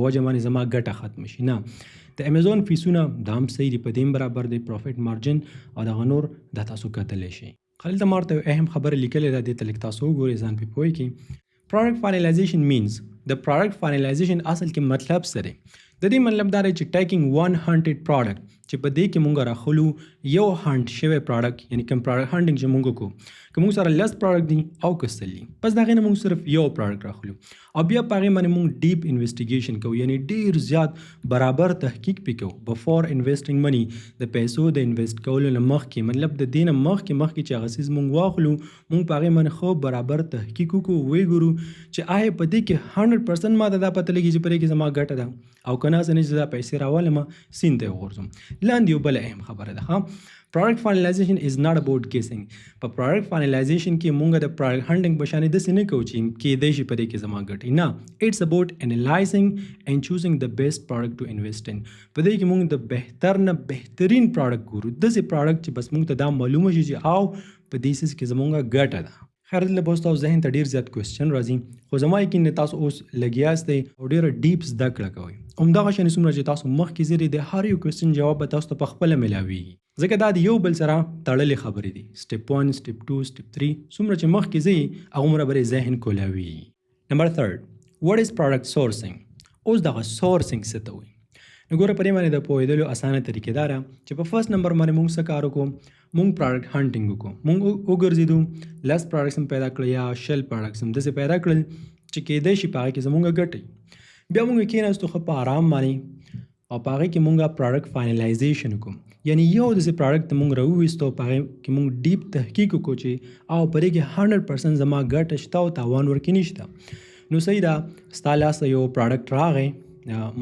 وجه باندې زما ګټه ختم شي نه. د امیزون فیسونه دا هم صحیح دي په دې برابر دی پروفیټ مارجن او دغه نور دا تاسو کتلی شي. خلیل ته مارته اهم خبره لیکلې ده دې ته لږ تاسو وګورئ ځان پې پوه کړئ. پروډکټ فاینلایزیشن مینز د پروډکټ فاینلایزیشن اصل کې مطلب څه دی. د دې مطلب دا دی چې ټیکینګ 100 پروډکټ چې په دې کې مونږ راخلو یو هانډ شوی پروډکټ یعنی کوم پروډکټ هانډینګ چې مونږ کوو که مونږ سره لس پروډکټ دي او که سل دي بس د هغې نه مونږ صرف یو پروډکټ راخلو او بیا په هغې باندې مونږ ډیپ انویسټیګیشن کوو یعنی ډیر زیات برابر تحقیق پې کوو بفور انویسټینګ منی د پیسو د انویسټ کولو نه مخکې مطلب د دې نه مخکې چې هغه څیز مونږ واخلو مونږ په هغې باندې خو برابر تحقیق وکړو ویې ګورو چې آیا په دې کې 100% ما ته دا پته لګي چې په دې کې زما ګټه ده او که نه زه نه چې دا پیسې راولم سین ته یې وغورځم. لاندې یو بله اهم خبره ده ها پروډکټ فاینلایزیشن از ناٹ اباؤٹ ګیسینګ. په پروډکټ فاینلایزیشن کې مونږ د پروډکټ هانډینګ په شانې داسې نه کوو چې کیدای شي په دې کې زما ګټې نه. اټس اباؤٹ انالایزینګ اینڈ چوزینګ د بیسټ پروډکټ ټو انویسټ ان. په دې کې مونږ د بهتر نه بهترین پروډکټ ګورو داسې پروډکټ چې بس مونږ ته دا معلومه شي چې او په دې څیز کې زمونږ ګټه ده. خیر دلته به اوس تاسو ذهن ته ډېر زیات کوېسچن راځي خو زما یقین دی تاسو اوس لګیاست دی او ډېره ډیپ زده کړه کوئ. همدغه شانې څومره چې تاسو مخکې ځئ د هر یو کوېسچن جواب به تاسو ته پخپله میلاویږي ځکه دا د یو بل سره تړلې خبرې دي. سټپ 1 سټپ 2 سټپ 3 څومره چې مخکې ځئ هغومره به ذهن کولاویږي. نمبر 3 what is product sourcing. اوس دغه سورسینګ څه ته وایي نو ګوره په دې باندې د پوهېدلو اسانه طریقې دا ده چې په فرست نمبر باندې مونږ څه کار وکړو مونږ پروډکټ هانټینګ وکړو مونږ وګرځېدو لس پروډکټس هم پیدا کړل یا شل پروډکټس هم داسې پیدا کړل چې کیدای شي په هغې کې زمونږ ګټئ. بیا مونږ کېناستو ښه په آرام باندې او په هغې کې مونږ پروډکټ فاینلایزیشن وکړو یعنی یو داسې پروډکټ مونږ راوویستو په هغې کې مونږ ډیپ تحقیق وکړو چې او په دې کې 100% زما ګټه شته او تاوان ورکې نشته. نو صحیح ده ستا لاسته یو پروډکټ راغی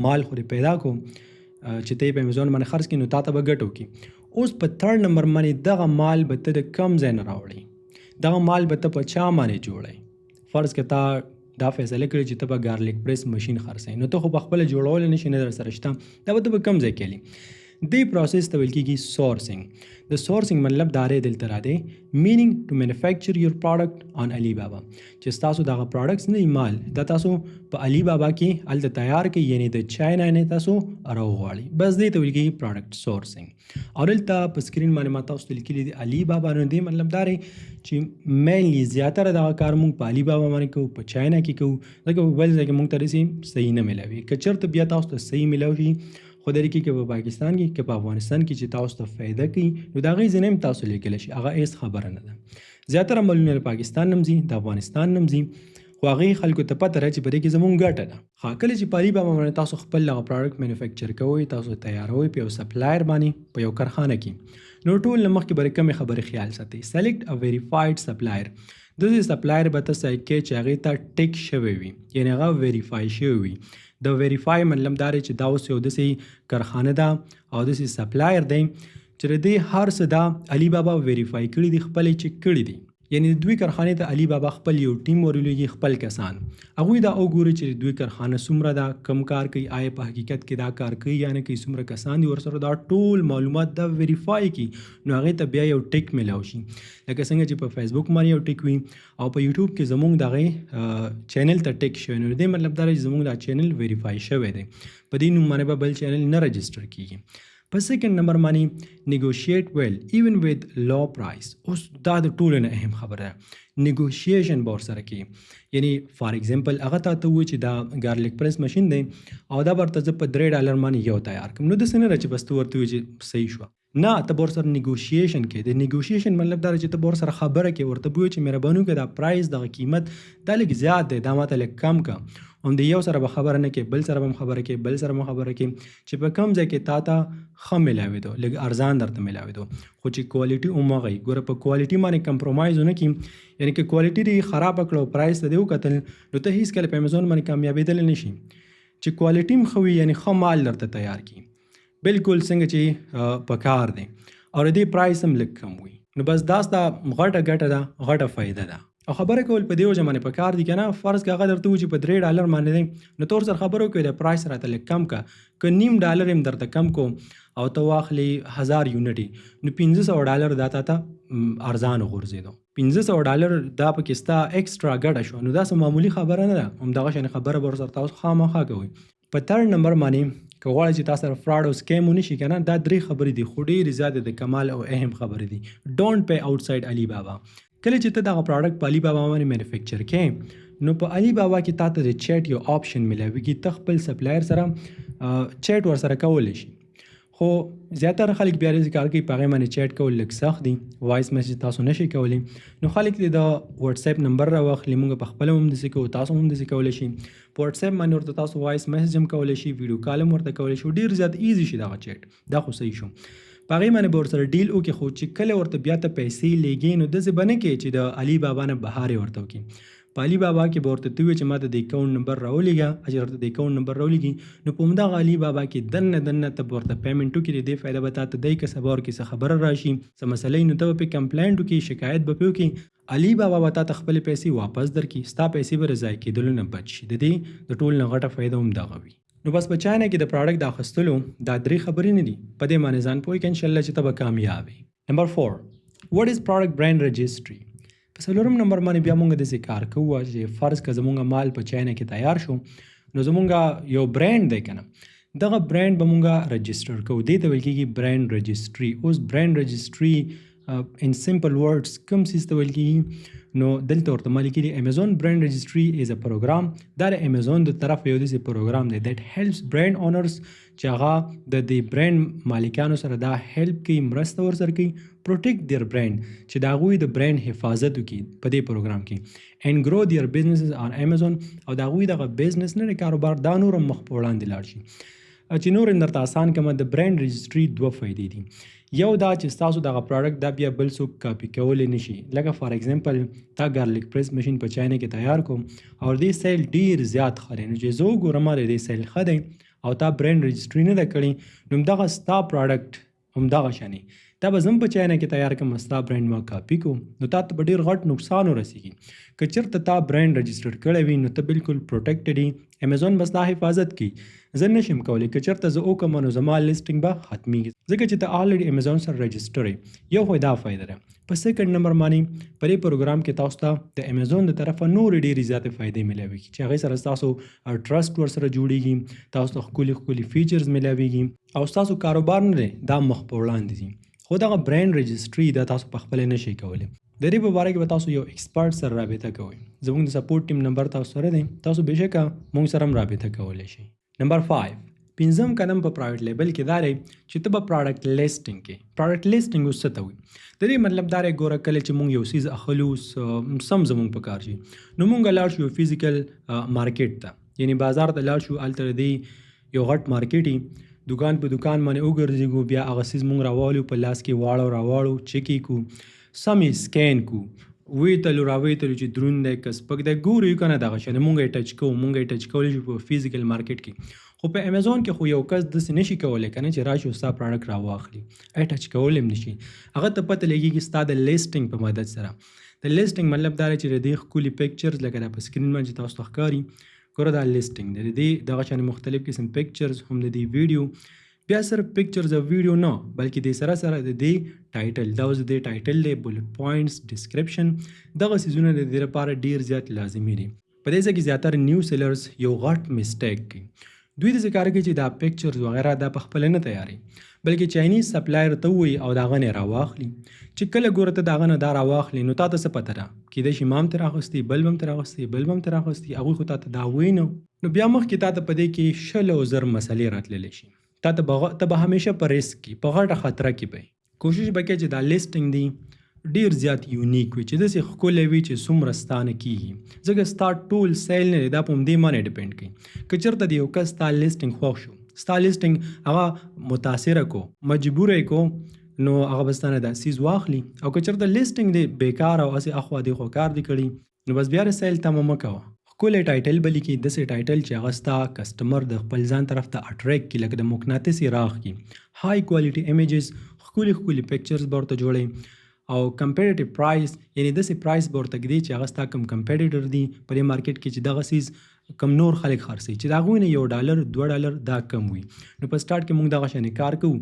مال خو دې پیدا کو چې ته یې په امیزون باندې خرڅ کړي نو تا ته به ګټه وکړي. اوس په تھرډ نمبر باندې دغه مال به ته د کم ځای نه راوړې دغه مال به ته په چا باندې جوړی. فرض که تا دا فیصله کړې چې ته به ګارلیک پریس مشین خرڅوې نو ته خو پخپله جوړولی نه شي نه در سره شته دا به ته په کم ځای کولی. دې پروسس ته ویل کېږي سورسینګ. د سورسینګ مطلب دا دی دلته را دی مینینګ ټو مینوفیکچر یور پروډکټ آن علی بابا چې ستاسو دغه پروډکټس نه مال دا تاسو په علی بابا کې هلته تیار کړئ یعنی د چاینا نه تاسو راوغواړئ بس دې ته ویل کېږي پروډکټ سورسینګ. او دلته په سکرین باندې ما تاسو ته لیکلي دي علی بابا نو دې مطلب دا دی چې مینلی زیاتره دغه کار مونږ په علی بابا باندې کوو په چاینا کې کوو ځکه په بل ځای کې مونږ ته داسې صحیح نه میلاوي. که چېرته بیا تاسو ته صحیح میلاو شي خو د دې کې په پاکستان کې که په افغانستان کې چې تاسو ته فایده کوي نو د هغې ځینې هم تاسو لیکلی شي هغه هېڅ خبره نه ده. زیاتره عملونه د پاکستان نه هم ځي د افغانستان نه هم ځي خو هغې خلکو ته پته ده چې په دې کې زموږ ګټه ده. کله چې په علی بابا باندې تاسو خپل دغه پروډکټ مینوفیکچر کوئ تاسو تیاروئ په یو سپلایر باندې په یو کارخانه کې نو ټول نه مخکې به کمې خبرې خیال ساتئ. سلیکټ ا ویریفایډ سپلایر داسې سپلایر به ته سلیکټ کوئ چې هغې ته ټیک شوی وي یعنی هغه ویریفای شوی وي. د ویریفای مطلب دا دی چې دا اوس یو داسې کارخانه ده او داسې سپلایر دی چې د دې هر څه دا علی بابا ویریفای کړي دي خپلې چیک کړي دي یعنی د دوی کارخانې ته علی بابا خپل یو ټیم ورولېږي خپل کسان هغوی دا وګوري چې دوی کارخانه څومره ده کم کار کوي آیا په حقیقت کې دا کار کوي یا نه کوي څومره کسان دي ورسره دا ټول معلومات دا ویریفای کړي نو هغې ته بیا یو ټیک میلاو شي لکه څنګه چې په فیسبوک باندې یو ټیک وي او په یوټیوب کې زموږ دغې چینل ته ټیک شوی نو دې مطلب دا دی چې زموږ دا چینل ویریفای شوی دی په دې نوم باندې به بل چینل نه رجسټر کېږي. په سیکنډ نمبر باندې نیګوشیټ ویل ایون وید لو پرایس. اوس دا د ټولو نه اهم خبره ده نیګوشیشن به ورسره کوي یعنی فار ایگزامپل هغه تا ته ووایي چې دا ګارلیک پریس مشین دی او دا به ورته زه په $3 باندې یو تیار کړم نو داسې نه ده چې بس ته ورته ووایي چې صحیح شوه نه ته به ورسره نیګوشیشن کوي. د نیګوشیشن مطلب دا چې ته به ورسره خبره کوي ورته به ووایي چې مهرباني وکړه دا پرایس دغه قیمت دا لږ زیات دی دا ماته لږ کم کړه هم د یو سره به خبره نه کوي، بل سره به هم خبره کوي، بل سره به خبره کوي چې په کوم ځای کې تا ته ښه میلاوېدو، لږ ارزان درته میلاوېدو، خو چې کوالټي همغه وي. ګوره په کوالټي باندې کمپرومایز ونه کړي، یعنې که کوالټي دې خرابه کړه او پرایس ته دې وکتل نو ته هېڅکله په امیزون باندې کامیابېدلی نه شي. چې کوالټي هم ښه وي یعنې ښه مال درته تیار کړي بالکل څنګه چې په کار دی او د دې پرایس هم لږ کم وي، نو بس دا ستا غټه ګټه ده، غټه فایده ده. او خبره کول په دې وجه باندې په کار دي که نه، فرض که هغه درته ووایي چې په $3 باندې دی نو ته ورسره خبره وکړې د پرایس راته لږ کم که $0.5 هم درته کم کو او ته واخلې 1000 یونټې نو $500 دا تا ته ارزان غورځېدو. $500 دا پکې ستا ایکسټرا ګټه شو، نو دا څه معمولي خبره نه ده. همدغه شانې خبره به ورسره تاسو خامخا کوئ. په 3rd نمبر باندې که غواړئ چې تاسو سره فراډ او سکیم ونه شي که نه، دا 3 خبرې دي خو ډېرې زیاتې د کمال او اهم خبرې دي. ډونټ پے آوټساید علي بابا. کله چې ته دغه پراډکټ په علي بابا باندې مینوفیکچر کې نو په علي بابا کې تا ته د چیټ یو آپشن ملاویږي، ته خپل سپلایر سره چیټ ورسره کولی شي. خو زیاتره خلک بیا داسې کار کوي په هغې باندې چیټ کول لږ سخت دي، وایس میسج تاسو نشئ کولی، نو خلک دې د وټساپ نمبر راواخلي. مونږ پخپله هم داسې کوو، تاسو هم داسې کولی شي. په وټساپ باندې ورته تاسو وایس میسج هم کولی شي، ویډیو کال هم ورته کولی شي، ډېر زیات ایزي شي دغه چیټ. دا خو صحیح شو. په هغې باندې به ورسره ډیل وکړي، خو چې کله ورته بیا ته پیسې لیږې نو داسې به نه کوې چې د علي بابا نه بهار یې ورته وکړي. په علي بابا کې به ورته ته ووایې چې ما ته د اکاونټ نمبر راولېږه، چې ورته د اکاونټ نمبر راولېږي نو په همدغه علي بابا کې دننه ته به ورته پیمنټ وکړي. د دې فایده به تا ته دی که سبا ورکې څه خبره راشي، څه مسله نو ته به پرې کمپلینټ وکړي، شکایت به پرې وکړي. علي بابا به تا ته خپلې پیسې واپس درکړي، ستا پیسې به ضایع کېدلو نه بچ شي. د دې د ټول نه غټه فایده هم دغه وي. نو بس په چاینه کې د پراډکټ د اخیستلو دا 3 خبرې نه دي، په دې باندې ځان پوهې که انشاءالله چې ته به کامیاب یې. نمبر 4 what is product brand registry. په 4م نمبر باندې بیا مونږ داسې کار کوو چې فرض که زمونږ مال په چاینه کې تیار شو نو زمونږ یو برانډ دی که نه، دغه برانډ به مونږ رجسټر کوو، دې ته ویل کېږي برانډ رجسټري. اوس برانډ رجسټري ان سمپل ورډز کوم څیز ته ویل کېږي نو دلته ورته ما لیکلي امیزون برانډ رجسټري از ا پروګرام. دا د امیزون د طرف یو داسې پروګرام دی دیټ هیلپس برانډ اونرز چې هغه د دې برانډ مالکانو سره دا هیلپ کوي، مرسته ورسره کوي پروټیکټ دیر برانډ، چې د هغوی د برانډ حفاظت وکړي په دې پروګرام کې اینډ ګرو دیر بزنسز آن امیزون، او د هغوی دغه بزنس نه کاروبار دا نور هم مخ په وړاندې لاړ شي. چې نور درته آسان کړم، د برانډ رجسټري 2 فایدې دي. یو دا چې ستاسو دغه پراډکټ دا بیا بل څوک کاپي کولی نه شي. لکه فار ایگزامپل تا ګارلیک پریس مشین په چاینه کې تیار کوم او دې سیل ډیر زیات ښه دی، نو چې زه وګورم د دې سیل ښه دی او تا برانډ رجسټري نه ده کړې نو همدغه ستا پراډکټ همدغه شانې دا به زم په چاینه کې تیار کړم، ستا برانډ ما کاپي کو نو تا ته به ډېر غټ نقصان ورسېږي. که چېرته تا برانډ رجسټر کړی وي نو ته بالکل پروټیکټډ یې، امیزون به ستا حفاظت کوي. زه نشم کولی که چېرته زه وکړم نو زما لسټنګ به ختمیږي، ځکه چې ته آلریډي امیزون سره رجسټر یې. یو خو دا فایده ده. په 2nd نمبر باندې په دې پروګرام کې تاسو ته د امیزون د طرفه نورې ډېرې زیاتې فایدې میلاویږي چې هغې سره ستاسو ټرسټ ورسره جوړیږي، تاسو ته ښکلي فیچرز میلاویږي او ستاسو کاروبار نه دی دا مخ په وړاندې ځي. خو دغه برانډ رجسټري دا تاسو پخپله نشئ کولی. د دې په باره کې به تاسو یو ایکسپرټ سره رابطه کوئ. زموږ د سپورټ ټیم نمبر تاسو سره دی، تاسو بېشکه موږ سره هم رابطه کولی شئ. نمبر 5 5م قدم په پرایویټ لیبل کې دا دی چې ته به پراډکټ لیسټنګ کې. پراډکټ لیسټنګ اوس څه ته وایي؟ د دې مطلب دا دی ګوره کله چې موږ یو څیز اخلو سم زموږ په کار شي نو موږ لاړ شو فزیکل مارکیټ ته، یعنی بازار ته لاړ شو، هلته د دې یو غټ مارکیټ دکان په دکان باندې وګرځېږو، بیا هغه څیز موږ راوالو په لاس کې راواړو چکې کو، سمې سکین کو، ویتلو راویتلو چې دروند دی که سپک دی ګورو یې که نه دغه شی مونږ یې ټچ کوو، مونږ یې ټچ کولی شو په فزیکل مارکیټ کې. خو په امیزون کې خو یو کس داسې نشي کولی که نه چې راشي او ستا پراډکټ راواخلي، ای ټچ کولی هم نشي. هغه ته پته لګېږي ستا د لیسټنګ په مدد سره. د لیسټنګ مطلب دا دی چې د دې ښکلي پکچرز لکه دا په سکرین باندې تاسو ته ښکاري ګوره دا لیسټنګ دی، د دې دغه شانې مختلف قسم پکچرز هم د دې ویډیو، بیا صرف پکچرز او ویډیو نه بلکې د سره سره د دې ټایټل، دا اوس د دې ټایټل دی، بولټ پوینټس، ډسکرپشن، دغه څیزونه د دې لپاره ډېر زیات لازمي دي. په دې ځای کې زیاتره نیو سیلرز یو غټ مسټیک کوي، دوی داسې کار کوي چې دا پکچرز وغیره دا پخپله نه تیاري بلکې چاینیز سپلایر ته ووایي او د هغه نه یې راواخلي. چې کله ګوره ته د هغه نه دا راواخلي نو تا ته څه پته ده، کیدای شي ما هم ترې اخیستې، بل به هم ترې اخیستې، بل به هم ترې اخیستې، هغوی خو تا ته دا وایي نو بیا مخکې تا ته په دې کې 100,000 مسلې راتللی شي. ته به همیشه په ریسک کې په غټه خطره کې به کوشش به کوې چې دا لیسټنګ دی ډیر زیات یونیک وي چې داسې ښکلی وي چې څومره ستانه کېږي ځکه ستا ټول سیل نه دی دا په همدې باندې ډیپینډ کوي که چېرته د یو کس ستا لیسټنګ خوښ شو ستا لیسټنګ هغه متاثره کو مجبوره کو نو هغه به ستانه دا سیز واخلي او که چېرته لیسټنګ دی بیکار او هسې اخوا دی خو کار دی کړي نو بس بیا سیل تمه مه کوه ښکلی ټایټل به لیکي داسې ټایټل چې هغه ستا کسټمر د خپل ځان طرف ته اټریکټ کړي لکه د مقناطیسي راغ کړي های کوالټي امیجز ښکلي پکچرز به ورته جوړوي او کمپیریټیو پرایس یعنی داسې پرایس به ورته ږدي چې هغه ستا کم کمپیټیټر دي په دې مارکیټ کې چې دغه سیز کم نور خلک خرڅوي چې د هغوی نه $1 $2 دا کم وي نو په سټارټ کې موږ دغه شانې کار کوو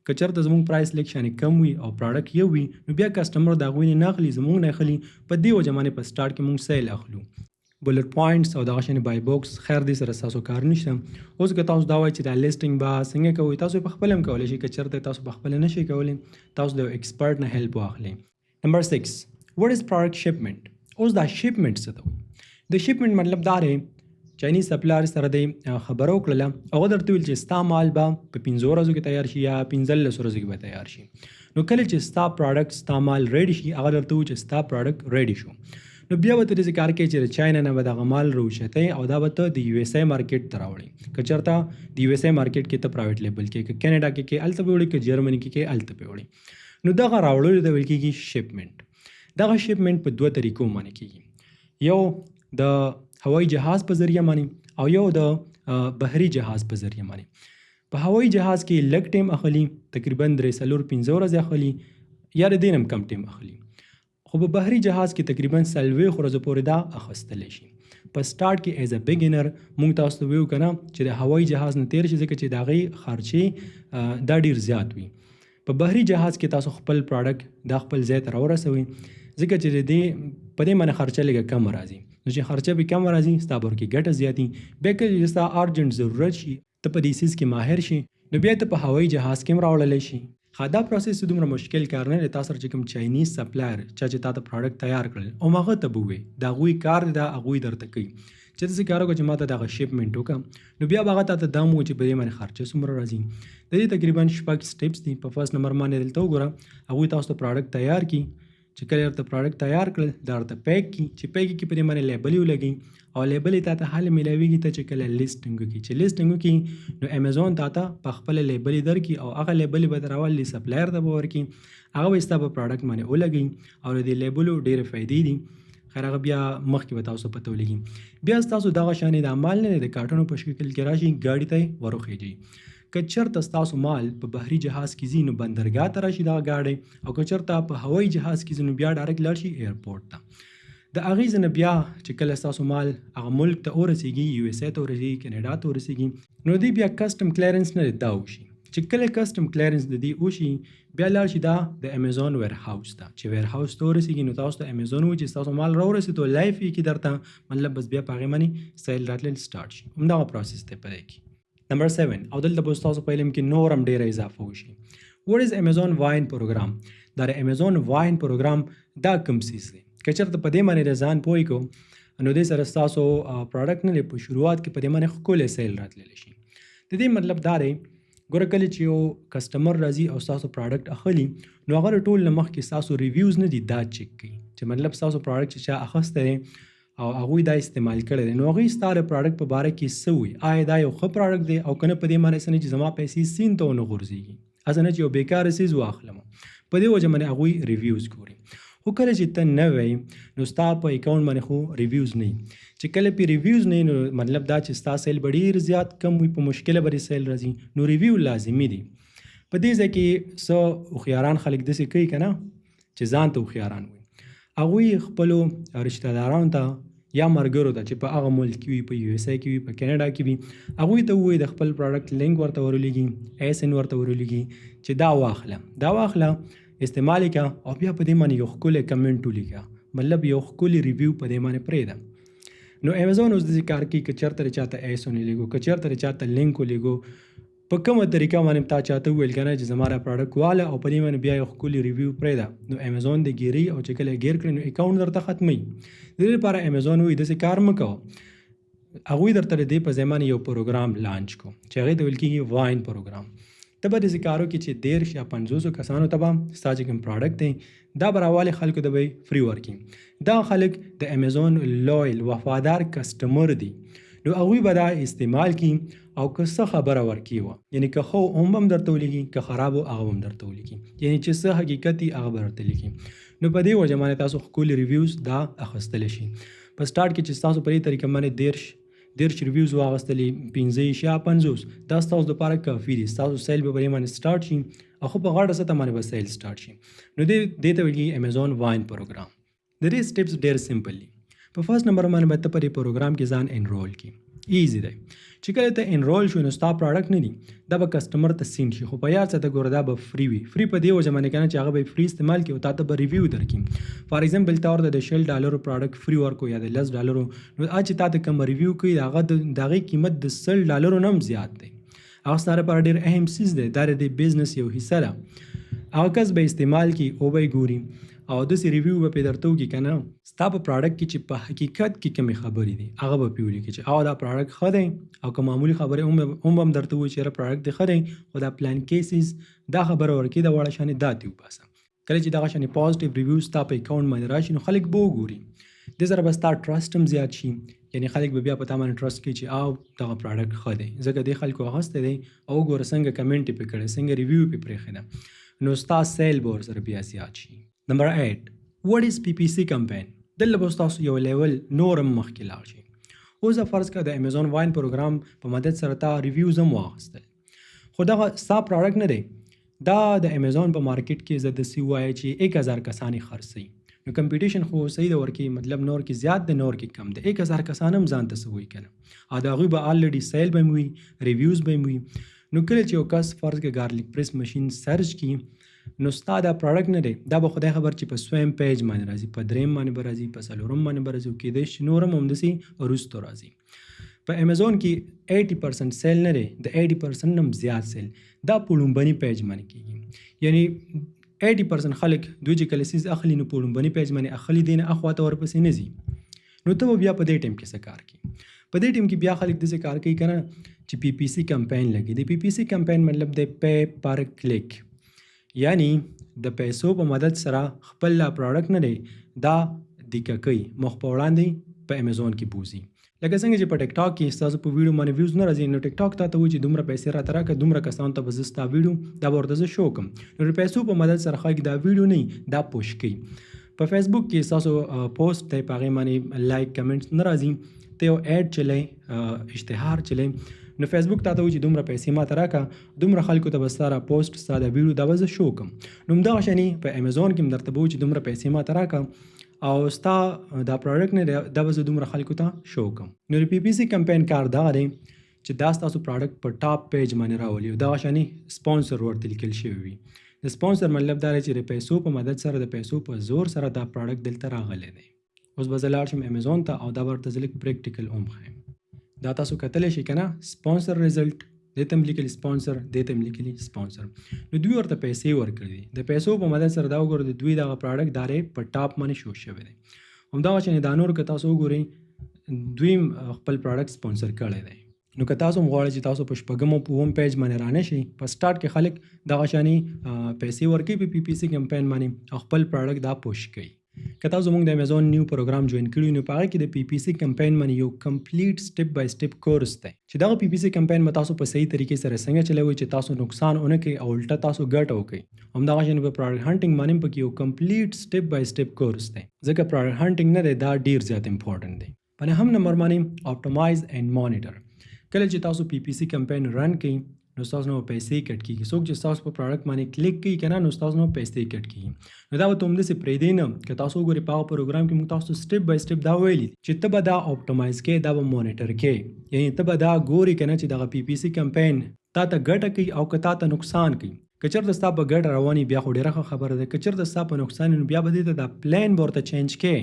که چېرته زموږ پرایس لیک شانې کم وي او پراډکټ یو وي نو بیا کسټمر د هغوی نه اخلي زموږ نه اخلي په دې وجه باندې په سټارټ کې موږ سیل اخلو بولټ پوینټس او دغه شانې بای بوکس خیر دې سره ستاسو کار نشته اوس که تاسو دا وایئ چې دا لیسټنګ به څنګه کوئ تاسو په خپله هم کولی شئ که چېرته تاسو په خپله نه شئ کولی تاسو د ایکسپرټ نه هیلپ واخلئ نمبر 6 what is product shipment اوس دا شپمنټ څه ته وایي د شپمنټ مطلب دا دی چاینیز سپلایر سره دی خبره وکړله هغه درته ویل چې ستا مال به په 5 ورځو کې تیار شي یا 15 ورځو کې به تیار شي نو کله چې ستا پراډکټ ستا مال ریډي شي هغه درته وایي چې ستا پراډکټ ریډي شو نو بیا به ته داسې کار کوي چې د چاینا نه به دغه مال راوشتی او دا به ته د یو اس ای مارکیټ ته راوړي که چېرته د یو اس ای مارکیټ کې ته پرایویټ لیبل کې که کینیډا کې کې هلته به وړي که جرمني کې کې هلته به وړي نو دغه راوړلو ته ویل کېږي شپمنټ دغه شپمنټ په 2 طریقو باندې کېږي یو د هوایي جهاز په ذریعه باندې او یو د بحري جهاز په ذریعه باندې په هوایي جهاز کې لږ ټیم اخلي تقریبا 3-4-5 ورځې اخلي یا د دې نه هم کم ټیم اخلي خو په بحري جهاز کې تقریبا 4 ورځې پورې دا اخیستلی شي په سټارټ کې ایز ا بګینر موږ تاسو ته ویو که نه چې د هوایي جهاز نه تیر شي ځکه چې د هغې خرچې دا ډیر زیات وي په بحري جهاز کې تاسو خپل پراډکټ دا خپل ځای ته راورسوئ ځکه چې د دې په دې باندې خرچه لږه کم راځي نو چې خرچه به کم راځي ستا به ورکې ګټه زیاتي بیا که چې ستا ارجنټ ضرورت شي ته په دې سیز کې ماهر شي نو بیا ته په هوایي جهاز کې هم راوړلی شي دا پروسس دومره مشکل کار نه دی تا سره چې کوم چاینیز سپلایر چا چې تا ته پراډکټ تیار کړل او هغه ته به ووایې د هغوی کار دی دا هغوی درته کوي چې داسې کار وکړه چې ما ته دغه شپمنټ وکړه نو بیا به هغه تا ته دا هم وایي چې په دې باندې خرچه څومره راځي د دې تقریبا 6 سټیپس دي په فرست نمبر باندې دلته وګوره هغوی تاسو ته پراډکټ تیار کړي چې کله ورته پراډکټ تیار کړل دا ورته پیک کړي چې پیک کړي په دې باندې لیبل یې ولګوي او لیبل یې تا ته هله میلاویږي ته چې کله لیسټنګ وکړي چې لیسټنګ وکړي نو امیزون تا ته په خپله لیبل یې درکړي او هغه لیبل یې به در راولي سپلایر ته به ورکړي هغه به ستا په پراډکټ باندې ولګوي او د دې لیبلو ډېرې فایدې دي خیر هغه بیا مخکې به تاسو پته ولګي بیا ستاسو دغه شانې د مال نه د کارټونو په شکل کې راشي ګاډي ته یې وروخیږي که چېرته ستاسو مال په بحري جهاز کې ځي نو بندرګاه ته راشي دغه ګاډی او که چېرته په هوایي جهاز کې ځي نو بیا ډایرکټ لاړ شي ایرپورټ ته د هغې ځای نه بیا چې کله ستاسو مال هغه ملک ته ورسیږي یو اس ای ته ورسیږي کینیډا ته ورسیږي نو دی بیا کسټم کلیرنس نه دا وشي چې کله کسټم کلیرنس د دې وشي بیا لاړ شي دا د امیزون ویر هاوس ته چې ویر هاوس ته ورسیږي نو تاسو ته امیزون وایي چې ستاسو مال راورسېدو لایف یې کړي درته مطلب بس بیا په هغې باندې سیل راتلل سټارټ شي همدغه پروسس دی په دې کې نمبر 7 او دلته به ستاسو په علم کې نور هم ډېره اضافه وشي وټ از امیزون واین پروګرام دا د امیزون واین پروګرام دا کوم څیز دی که چېرته په دې باندې د ځان پوه کړو نو دې سره ستاسو پراډکټ نه دی په شروعات کې په دې باندې ښکلی سیل راتللی شي د دې مطلب دا دی ګوره کله چې یو کسټمر راځي او ستاسو پراډکټ اخلي نو هغه ټول نه مخکې ستاسو ریویوز نه دي دا چیک کوي چې مطلب ستاسو پراډکټ چې چا اخیستی دی او هغوی دا استعمال کړی دی نو هغوی ستا د پراډکټ په باره کې څه وایي آیا دا یو ښه پراډکټ دی او که نه په دې معنی څه نه چې زما پیسې سین ته ونه غورځېږي هسې نه چې یو بیکاره څیز واخلم په دې وجه باندې هغوی ریویوز ګوري خو کله چې ته نه وایي نو ستا په اکاونټ باندې خو ریویوز نه وي چې کله پې ریویوز نه نو مطلب دا چې ستا سیل به ډېر زیات کم وي په مشکله به سیل راځي نو ریویو لازمي دي په دې ځای کې څه هوښیاران خلک داسې کوي که نه چې ځان ته هوښیاران وي هغوی خپلو رشته دارانو ته یا مرګرو ته چې په هغه ملک کې وي په یو اس ای کې وي په کینیډا کې وي هغوی ته ووایي د خپل پراډکټ لینک ورته ورولېږي ایس ان ورته ورولېږي چې دا واخله استعمال یې کړه او بیا په دې باندې یو ښکلی کمنټ ولیکه مطلب یو ښکلی ریویو په دې باندې پرېږده نو امیزون اوس داسې کار کوي که چېرته چاته ایس ونلیږو که چېرته چاته لینک ولیږو په کومه طریقه باندې تا چاته وویل که نه چې زما را پراډکټ واله او په دې باندې بیا یو ښکلي ریویو پرېږده نو امیزون د ګیري او چې کله یې ګیر کړي نو اکاونټ درته ختموي د دې لپاره امیزون وایي داسې کار مه کوه هغوی درته د دې په ځای باندې یو پروګرام لانچ کو چې هغې ته ویل کېږي واین پروګرام ته به داسې کارو کې چې 10 یا 50 کسانو ته به ستا چې کوم پراډکټ دی دا به راوالې خلکو ته به فری ورکړي. دا خلک د امیزون لویل وفادار کسټمر دي نو هغوی به دا استعمال کړي او که څه خبره ورکړي یعنی که خو هم درته ولیکي که خراب هغه هم درته ولیکي یعنی چې څه حقیقت هغه به درته لیکي. نو په دې وجه باندې تاسو ښکلي ریویوز دا اخیستلی شي. په سټارټ کې چې تاسو په دې طریقه باندې 10 ریویوز واخیستلې 15 یا 50 دا ستاسو دپاره کافي دي. ستاسو سیل به په دې باندې سټارټ شي او خو په غاړه سطح باندې به سیل سټارټ شي. نو دې ته ویل کېږي امیزون واین پروګرام. د دې سټیپس ډېر سمپل دي. په فرست نمبر باندې به ته په دې پروګرام کې ځان انرول کړي. ایزی دی چې کله ته انرول شو نو ستا پراډکټ نه دي دا به کسټمر ته سینډ شي خو په یاد ساته ګوره دا به فری وي. فری په دې وجه باندې کنه چې هغه به فری استعمال کړي او تا ته به ریویو درکړي. فار ایگزامپل تا ورته د $10 پراډکټ فری ورکو یا د $10 نو چې تا ته کوم ریویو کوي هغه د هغې قیمت د $10 نه هم زیات دی. هغه ستا لپاره ډېر اهم څیز دی. دا د بزنس یو حصه ده. هغه کس به استعمال کړي او به یې ګوري او داسې ریویو به پرې درته وکړي که نه ستا په پراډکټ کې چې په حقیقت کې کومې خبرې دي هغه به پرې ولیکي چې دا پراډکټ ښه دی او که معمولي خبرې هم درته ووایي چې یاره پراډکټ دې ښه دی خو دا پلان کیسز دا خبره ورکړي د وړه شانې دا دې وباسه. کله چې دغه شانې پازیټیو ریویو ستا په اکاونټ باندې راشي نو خلک به وګوري. دې سره به ستا ټرسټ هم زیات شي یعنی خلک به بیا په تا باندې ټرسټ کوي چې دغه پراډکټ ښه دی ځکه دې خلکو اخیستی دی او وګوره څنګه کمنټ یې پرې کړی څنګه ریویو پرې پرېښې ده نو ستا سیل به ورسره بیا زیات شي. نمبر 8 What is PPC campaign؟ دلته به تاسو یو لیول نور هم مخکې لاړ شي. اوس فرض کړه د امیزون واین پروګرام په مدد سره تا ریویوز هم واخیستل خو دغه ستا پراډکټ نه دی دا د امیزون په مارکیټ کې زه داسې ووایه چې 1000 کسان یې خرڅوي نو کمپیټیشن خو صحیح ده ورکې مطلب نور کې زیات دی نور کې کم دی. 1000 کسان هم ځان ته څه وایي که نه او د هغوی به الریډي سیل به هم وي ریویوز به هم وي. نو کله چې یو کس فرض کړه ګارلیک پریس مشین سرچ کړي نو ستا دا پراډکټ نه دی دا به خدای خبر چې په سویم پیج باندې راځي په دریم باندې به راځي په څلورم باندې به راځي او کیدای شي نور هم همداسې وروستو راځي. په امیزون کې 80% سیل نه دی د 80% هم زیات سیل دا په لومبني پیج باندې کېږي یعنی 80% خلک دوی چې کله څیز اخلي نو په لومبني پیج باندې اخلي دی نه اخوا ته ورپسې نه ځي نو ته به بیا په دې ټایم کې څه کار کوي. په دې ټایم کې بیا خلک داسې کار کوي که نه چې PPC کمپین لګي. د PPC کمپین مطلب دی پے پر کلیک یعنی د پیسو په مدد سره خپل پراډکټ نه دی دا دیکه کوي مخ په وړاندې په امیزون کې بوزي. لکه څنګه چې په ټیک ټاک کې ستاسو په ویډیو باندې ویوز نه راځي نو ټیک ټاک ته وایي چې دومره پیسې راته راکړه دومره کسانو ته به زه ستا ویډیو دا به ورته زه شو کړم نو د پیسو په مدد سره خلک دا ویډیو نه دا پوش کوي. په فیسبوک کې ستاسو پوسټ دی په هغې باندې لایک کمنټس نه راځي ته یو ایډ چلی اشتهار چلی نو فیسبوک ته وایي چې دومره پیسې ما ته راکړه دومره خلکو ته به ستا پوسټ ستا د ویډیو دا به زه شو کړم نو همدغه شانې په امیزون کې هم درته به وایي چې دومره پیسې ما ته راکړه او ستا دا پراډکټ نه دا به زه دومره خلکو ته شو کړم. نو د PPC کمپین کار دغه دی چې دا ستاسو پراډکټ په ټاپ پیج باندې راولي او دغه شانې سپانسر ورته لیکل شوی وي. د سپانسر مطلب دا دی چې د پیسو په مدد سره د پیسو په زور سره دا پراډکټ دلته راغلی دی. اوس به زه لاړ شم امیزون ته او دا به ورته زه لږ پریکټیکل هم ښیم. دا تاسو کتلی شئ که نه سپانسر رزلټ دې ته هم لیکلي سپانسر دې ته هم لیکلي سپانسر نو دوی ورته پیسې ورکړي دي. د پیسو په مدد سره دا وګورئ د دوی دغه پراډکټ دا په ټاپ باندې شو شوی دی. همدغه شانې دا نور که تاسو وګورئ دوی خپل پراډکټ سپانسر کړی دی. نو که تاسو هم غواړئ چې تاسو په شپږم او په اووم پیج باندې رانه شئ په سټارټ کې خلک دغه شانې پیسې ورکوي په PPC کمپین باندې او خپل پراډکټ دا پوش کوي. که تاسو زمونږ د امیزون نیو پروګرام جوین کړي نو په هغه کې د PPC کمپین باندې یو کمپلیټ سټپ بای سټپ کورس دی چې دغه PPC کمپین به تاسو په صحیح طریقې سره څنګه چلوئ چې تاسو نقصان ونه کړئ او الټه تاسو ګټه وکړئ. همدغه شان په پراډکټ هانټینګ باندې پکې یو کمپلیټ سټپ بای سټپ کورس دی ځکه پراډکټ هانټینګ نه دی دا ډیر زیات امپورټنټ دی. په نهم نمبر باندې اپټیمایز اینڈ مانیټر. کله چې تاسو PPC کمپین رن کړئ نو ستاسو نه پیسې کټ کېږي. څوک چې ستاسو په پراډکټ باندې کلیک کوي که نه نو ستاسو نه پیسې کټ کېږي. نو دا به ته همداسې پرېږدئ نه که تاسو وګورئ په هغه پروګرام کې موږ تاسو سټپ بای سټپ دا ویلي چې ته به دا اپټیمایز کوې دا به مانیټر کوې یعنی ته به دا ګورې که نه چې دغه PPC کمپین تا ته ګټه کوي او که تا ته نقصان کوي. که چېرته ستا په ګټه رواني بیا خو ډېره ښه خبره ده. که چېرته ستا په نقصان نو بیا به دې ته دا پلان به ورته چینج کوې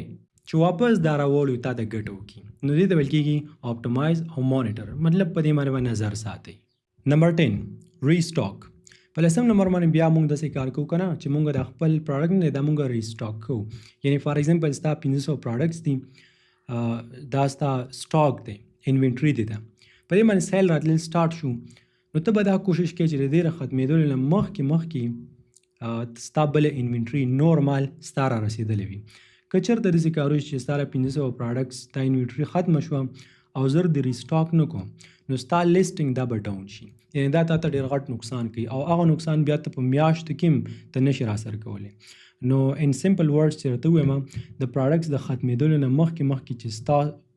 چې واپس دا راولو تا ته ګټه وکړي. نو دې ته ویل کېږي اپټیمایز او مانیټر مطلب په دې باندې به نظر ساتئ. نمبر 10 ریسټاک. په لسم نمبر باندې بیا موږ داسې کار کوو که نه چې موږ د خپل پراډکټ نه دا موږ ریسټاک کوو. یعنی فار ایگزامپل ستا 500 پراډکټس دي دا ستا سټاک دی انوینټري دی ده په دې باندې سیل راتلل سټارټ شو نو ته به دا کوشش کوې چې د دې نه ختمېدلو نه مخکې ستا بله انوینټري نور مال ستا را رسېدلی وي. که چېرته داسې کار وشي چې ستا 500 پراډکټس ستا انوینټري ختمه شوه او زر د ریسټاک نه کوم نو ستا لیسټنګ دا به ډاون شي، یعنې دا تا ته ډېر غټ نقصان کوي او هغه نقصان بیا ته په میاشتو کې هم ته نشي راسر کولی. نو ان سمپل ورډز چې راته ووایم د پراډکټس د ختمېدلو نه مخکې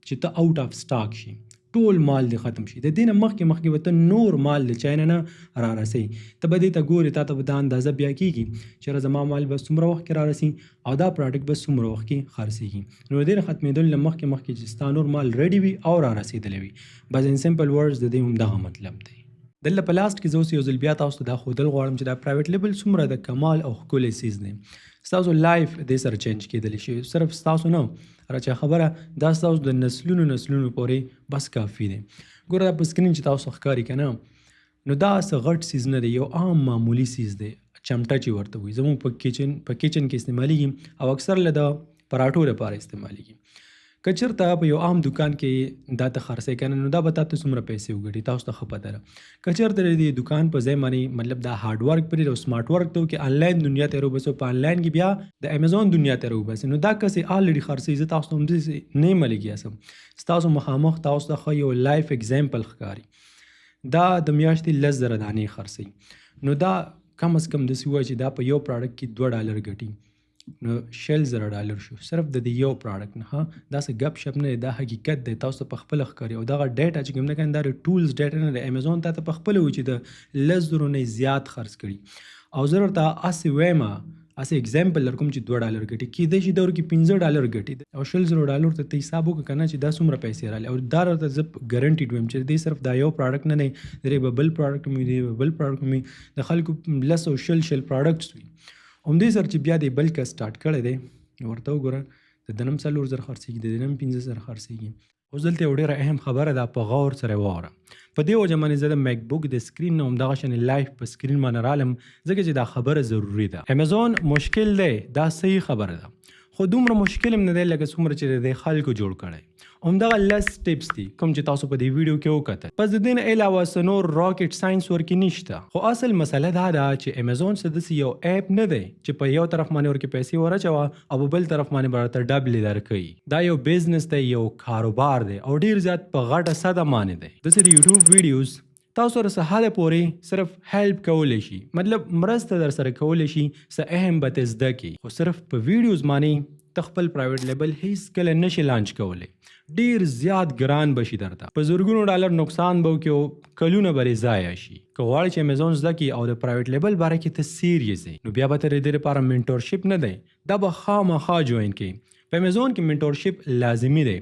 چې ته آوټ آف سټاک شي، ټول مال دې ختم شي، د دې نه مخکې به ته نور مال د چا نه را رسوي. ته به دې ته ګورې، تا ته به دا اندازه بیا کېږي چې زما مال به څومره وخت کې را رسي او دا پراډکټ به څومره وخت کې خرڅېږي. نو د دې نه ختمېدلو نه مخکې چې ستا نور مال ریډي وي او را رسېدلی وي. بس ان سمپل ورډز د دې همدغه مطلب دی. دلته په لاست کې زه اوس یو ځل بیا تاسو ته دا ښودل غواړم چې دا پرایویټ لیبل څومره د کمال او ښکلی څیز دی. ستاسو لایف دې سره چینج کېدلی شي، صرف ستاسو نه راچا خبره دا ستاسو د نسلونو پورې بس کافي دی. ګوره دا په سکرین چې تاسو ښکاري که نه نو دا څه غټ څیز نه دی، یو عام معمولي څیز دی، چمټه چې ورته وایي. زموږ په کچن کې استعمالیږي او اکثر له د پراټو لپاره استعمالیږي. که چېرته په یو عام دکان کې دا ته خرڅوې که نه نو دا به تا ته څومره پیسې وګټي تاسو ته ښه پته ده. که چېرته د دې دکان په ځای باندې مطلب دا هارډ ورک پرې او سمارټ ورک ته وکړي، آنلاین دنیا ته راوباسو، په آنلاین کې بیا د امیزون دنیا ته راوباسي، نو دا کسې آلریډي خرڅوي. زه تاسو ته همداسې نه یم لګیا سم، ستاسو مخامخ تاسو ته ښه یو لایف اګزامپل ښکاري. دا د میاشتې 10,000 دانې خرڅوي، نو دا کم از کم داسې ووایي چې دا په یو پراډکټ کې $2 ګټي، نو $1,000 شو صرف د دې یو پراډکټ نه. ها داسې گپ شپ نه دی، دا حقیقت دی، تاسو ته پخپله ښکاري. او دغه ډیټا چې کوم نه کنه دا د ټولز ډیټا نه دی، امیزون تا ته پخپله وایي چې د 10,000 نه زیات خرڅ کړي. او زه درته هسې وایم، هسې اګزامپل در کوم چې $2 ګټي، کیدای شي دا ورکې $15 ګټي او $1,000 ته ته حساب وکړه که نه چې دا څومره پیسې راغلي. او دا درته زه ګارنټیډ وایم چې دې صرف دا یو پراډکټ نه دی، درې به بل پراډکټ وي، درې به بل پراډکټ وي، د خلکو 10 او 100 پراډکټس وي. همدې سره چې بیا دې بل کس سټارټ کړی دی ورته وګوره، د ده نه هم 4,000 خرڅېږي، د دې نه هم 5,000 خرڅېږي. اوس دلته یو ډېره اهم خبره ده، په غور سره واوره. په دې وجه باندې زه د میک بک د سکرین نه همدغه شانې لایف په سکرین باندې رالم ځکه چې دا خبره ضروري ده. امیزون مشکل دی، دا صحیح خبره ده، خو دومره مشکل هم نه دی لکه څومره چې د خلکو جوړ کړی. همدغه لس ټیپس دي کوم چې تاسو په دې ویډیو کې وکتل. پس د دې نه علاوه څه نور راکټ ساینس ورکې نشته، خو اصل مسله دا ده چې امیزون څه داسې یو اپ نه دی چې په یو طرف باندې ورکې پیسې ورچوه او په بل طرف باندې به درته ډبلې درکوي. دا یو بزنس دی، یو کاروبار دی او ډېر زیات په غټه سده باندې دی. داسې د یوټیوب ویډیوز تاسو سره څه حده پورې صرف هیلپ کولی شي، مطلب مرسته در سره کولی شي، څه اهم به ته زده کړي، خو صرف په ویډیوز باندې ته خپل پرایویټ لیبل هیڅ کله نشي لانچ کولی. ډیر زیات ګران بشي درته، په زرګونو ډالر نقصان به وکړي او کلونه به یې ضایع شي. که غواړې چې امیزون زده کړي او د پرایویټ لیبل باره کې ته سیریس یې نو بیا به ته د دې لپاره منټورشپ نه دی، دا به خامخا جوین کړي. په امیزون کې منټورشپ لازمي دی.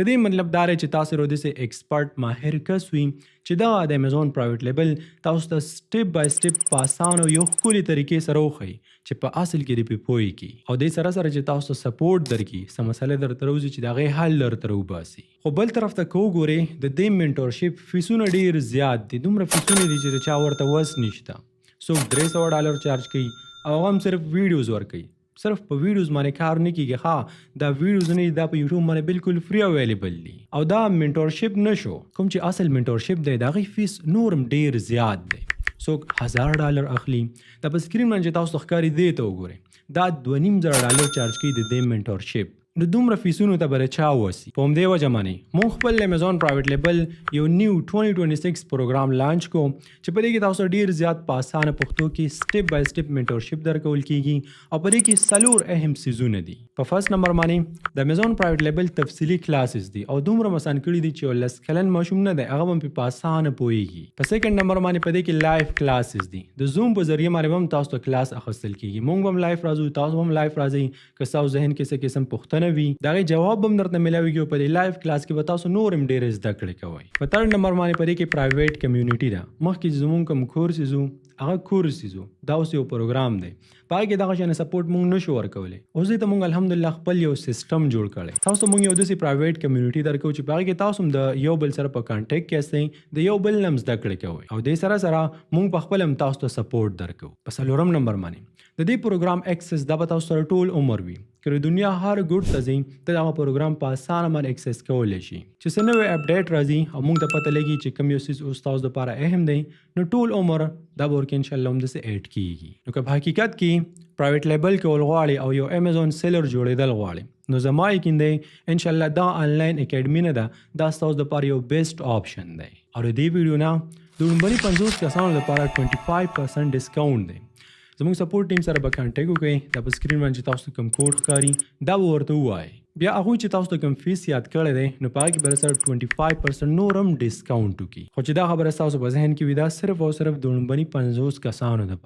د دې مطلب دا دی چې تاسو رو داسې ایکسپرټ ماهر کس وي چې دا د امیزون پرایویټ لیبل تاسو ته سټپ بای سټپ په اسانه او یو ښکلي طریقې سره وښیي چې په اصل کې دې پې پوه کړي او دې سره سره چې تاسو ته سپورټ درکړي، څه مسله درته راوځي چې د هغې حل درته راوباسي. خو بل طرف ته که وګورې د دې منټورشپ فیسونه ډېر زیات دي، دومره فیسونه دي چې د چا ورته وس نشته. څوک $300 چارج کوي او هغه هم صرف ویډیوز ورکوي. صرف په ویډیوز باندې کار نه کیږي، ها دا ویډیوز نه دا په یوټیوب باندې بالکل فری اویلیبل دي او دا منټورشپ نشو. کوم چې اصل منټورشپ دی د هغې فیس نورم ډیر زیات دی، څوک $1,000 اخلي. دا په سکرین باندې تاسو ته ښکاري دې ته وګورئ، دا $2,500 چارج کوي د دې منټورشپ. نو دومره فیسونو ته به چا وسي؟ په همدې وجه باندې موږ خپل امیزون پرایویټ لیبل یو نیو 2026 پروګرام لانچ کو چې په دې کې تاسو ډیر زیات په اسانه پښتو کې سټپ بای سټپ منټورشپ درکول کیږي او په دې کې 4 اهم سیزونه دي. په فرست نمبر باندې د امیزون پرایویټ لیبل تفصیلی کلاسز دي او دومره مسان کړي دي چې لس کلن ماشوم نه دی هغه هم په اسانه پوهیږي. په سیکنډ نمبر باندې په دې کې لایف کلاسز دي، د زوم په ذریعہ باندې هم تاسو ته کلاس اخیستل کیږي. موږ هم لایف راځو، تاسو هم لایف راځئ. که تاسو ذهن کې څه قسم پوښتنه وي دا غي جواب هم درته ملاويږي په دې لایف کلاس کې به تاسو نور هم ډیر زده کړئ کوئ. په ترډ نمبر باندې پدې کې پرایویټ کمیونټي ده. مخکې زمونږ کوم کورسز هغه کورسز دا اوس یو پروګرام دی، پای کې دغه شان سپورټ مونږ نشو ورکولی. اوس ته مونږ الحمدلله خپل یو سیستم جوړ کړی. تاسو مونږ یو داسې پرایویټ کمیونټي درکو چې پای کې تاسو هم د یو بل سره په کانټیکټ کې استئ، د یو بل نم زده کړئ کوئ او دې سره سره مونږ په خپل هم تاسو ته سپورټ درکو. په څلورم نمبر باندې د دې پروګرام اکسس دا به تاسو سره ټول عمر وي، که د دنیا هر ګوټ ته ځې ته دغه پروګرام په اسانه باندې اکسس کولی شي. چې څه نوی اپډیټ راځي او موږ ته پته لګي چې کوم یو څیز اوس تاسو دپاره اهم دی نو ټول عمر دا به ورکې انشاءالله همداسې ایډ کیږي. نو که په حقیقت کې پرایویټ لیبل کول غواړي او یو امیزون سیلر جوړېدل غواړي نو زما یقین دی انشاءالله دا آنلاین اکیډمي نه ده دا ستاسو دپاره یو بیسټ آپشن دی. او د دې ویډیو نه د لومړني 50 کسانو لپاره 25% ډسکاونټ دی. زموږ سپورټ ټیم سره به کانټیکټ وکړئ. دا په سکرین باندې چې تاسو کوم کوډ ښکاري دا به ورته ووایئ. بیا هغوی چې تاسو ته کوم فیس یاد کړی دی نو په هغه کې به سره 25% نور هم ډسکاونټ وکړي. خو چې دا خبره ستاسو په ذهن کې وي دا صرف او صرف د لومړني 50 کسانو ده.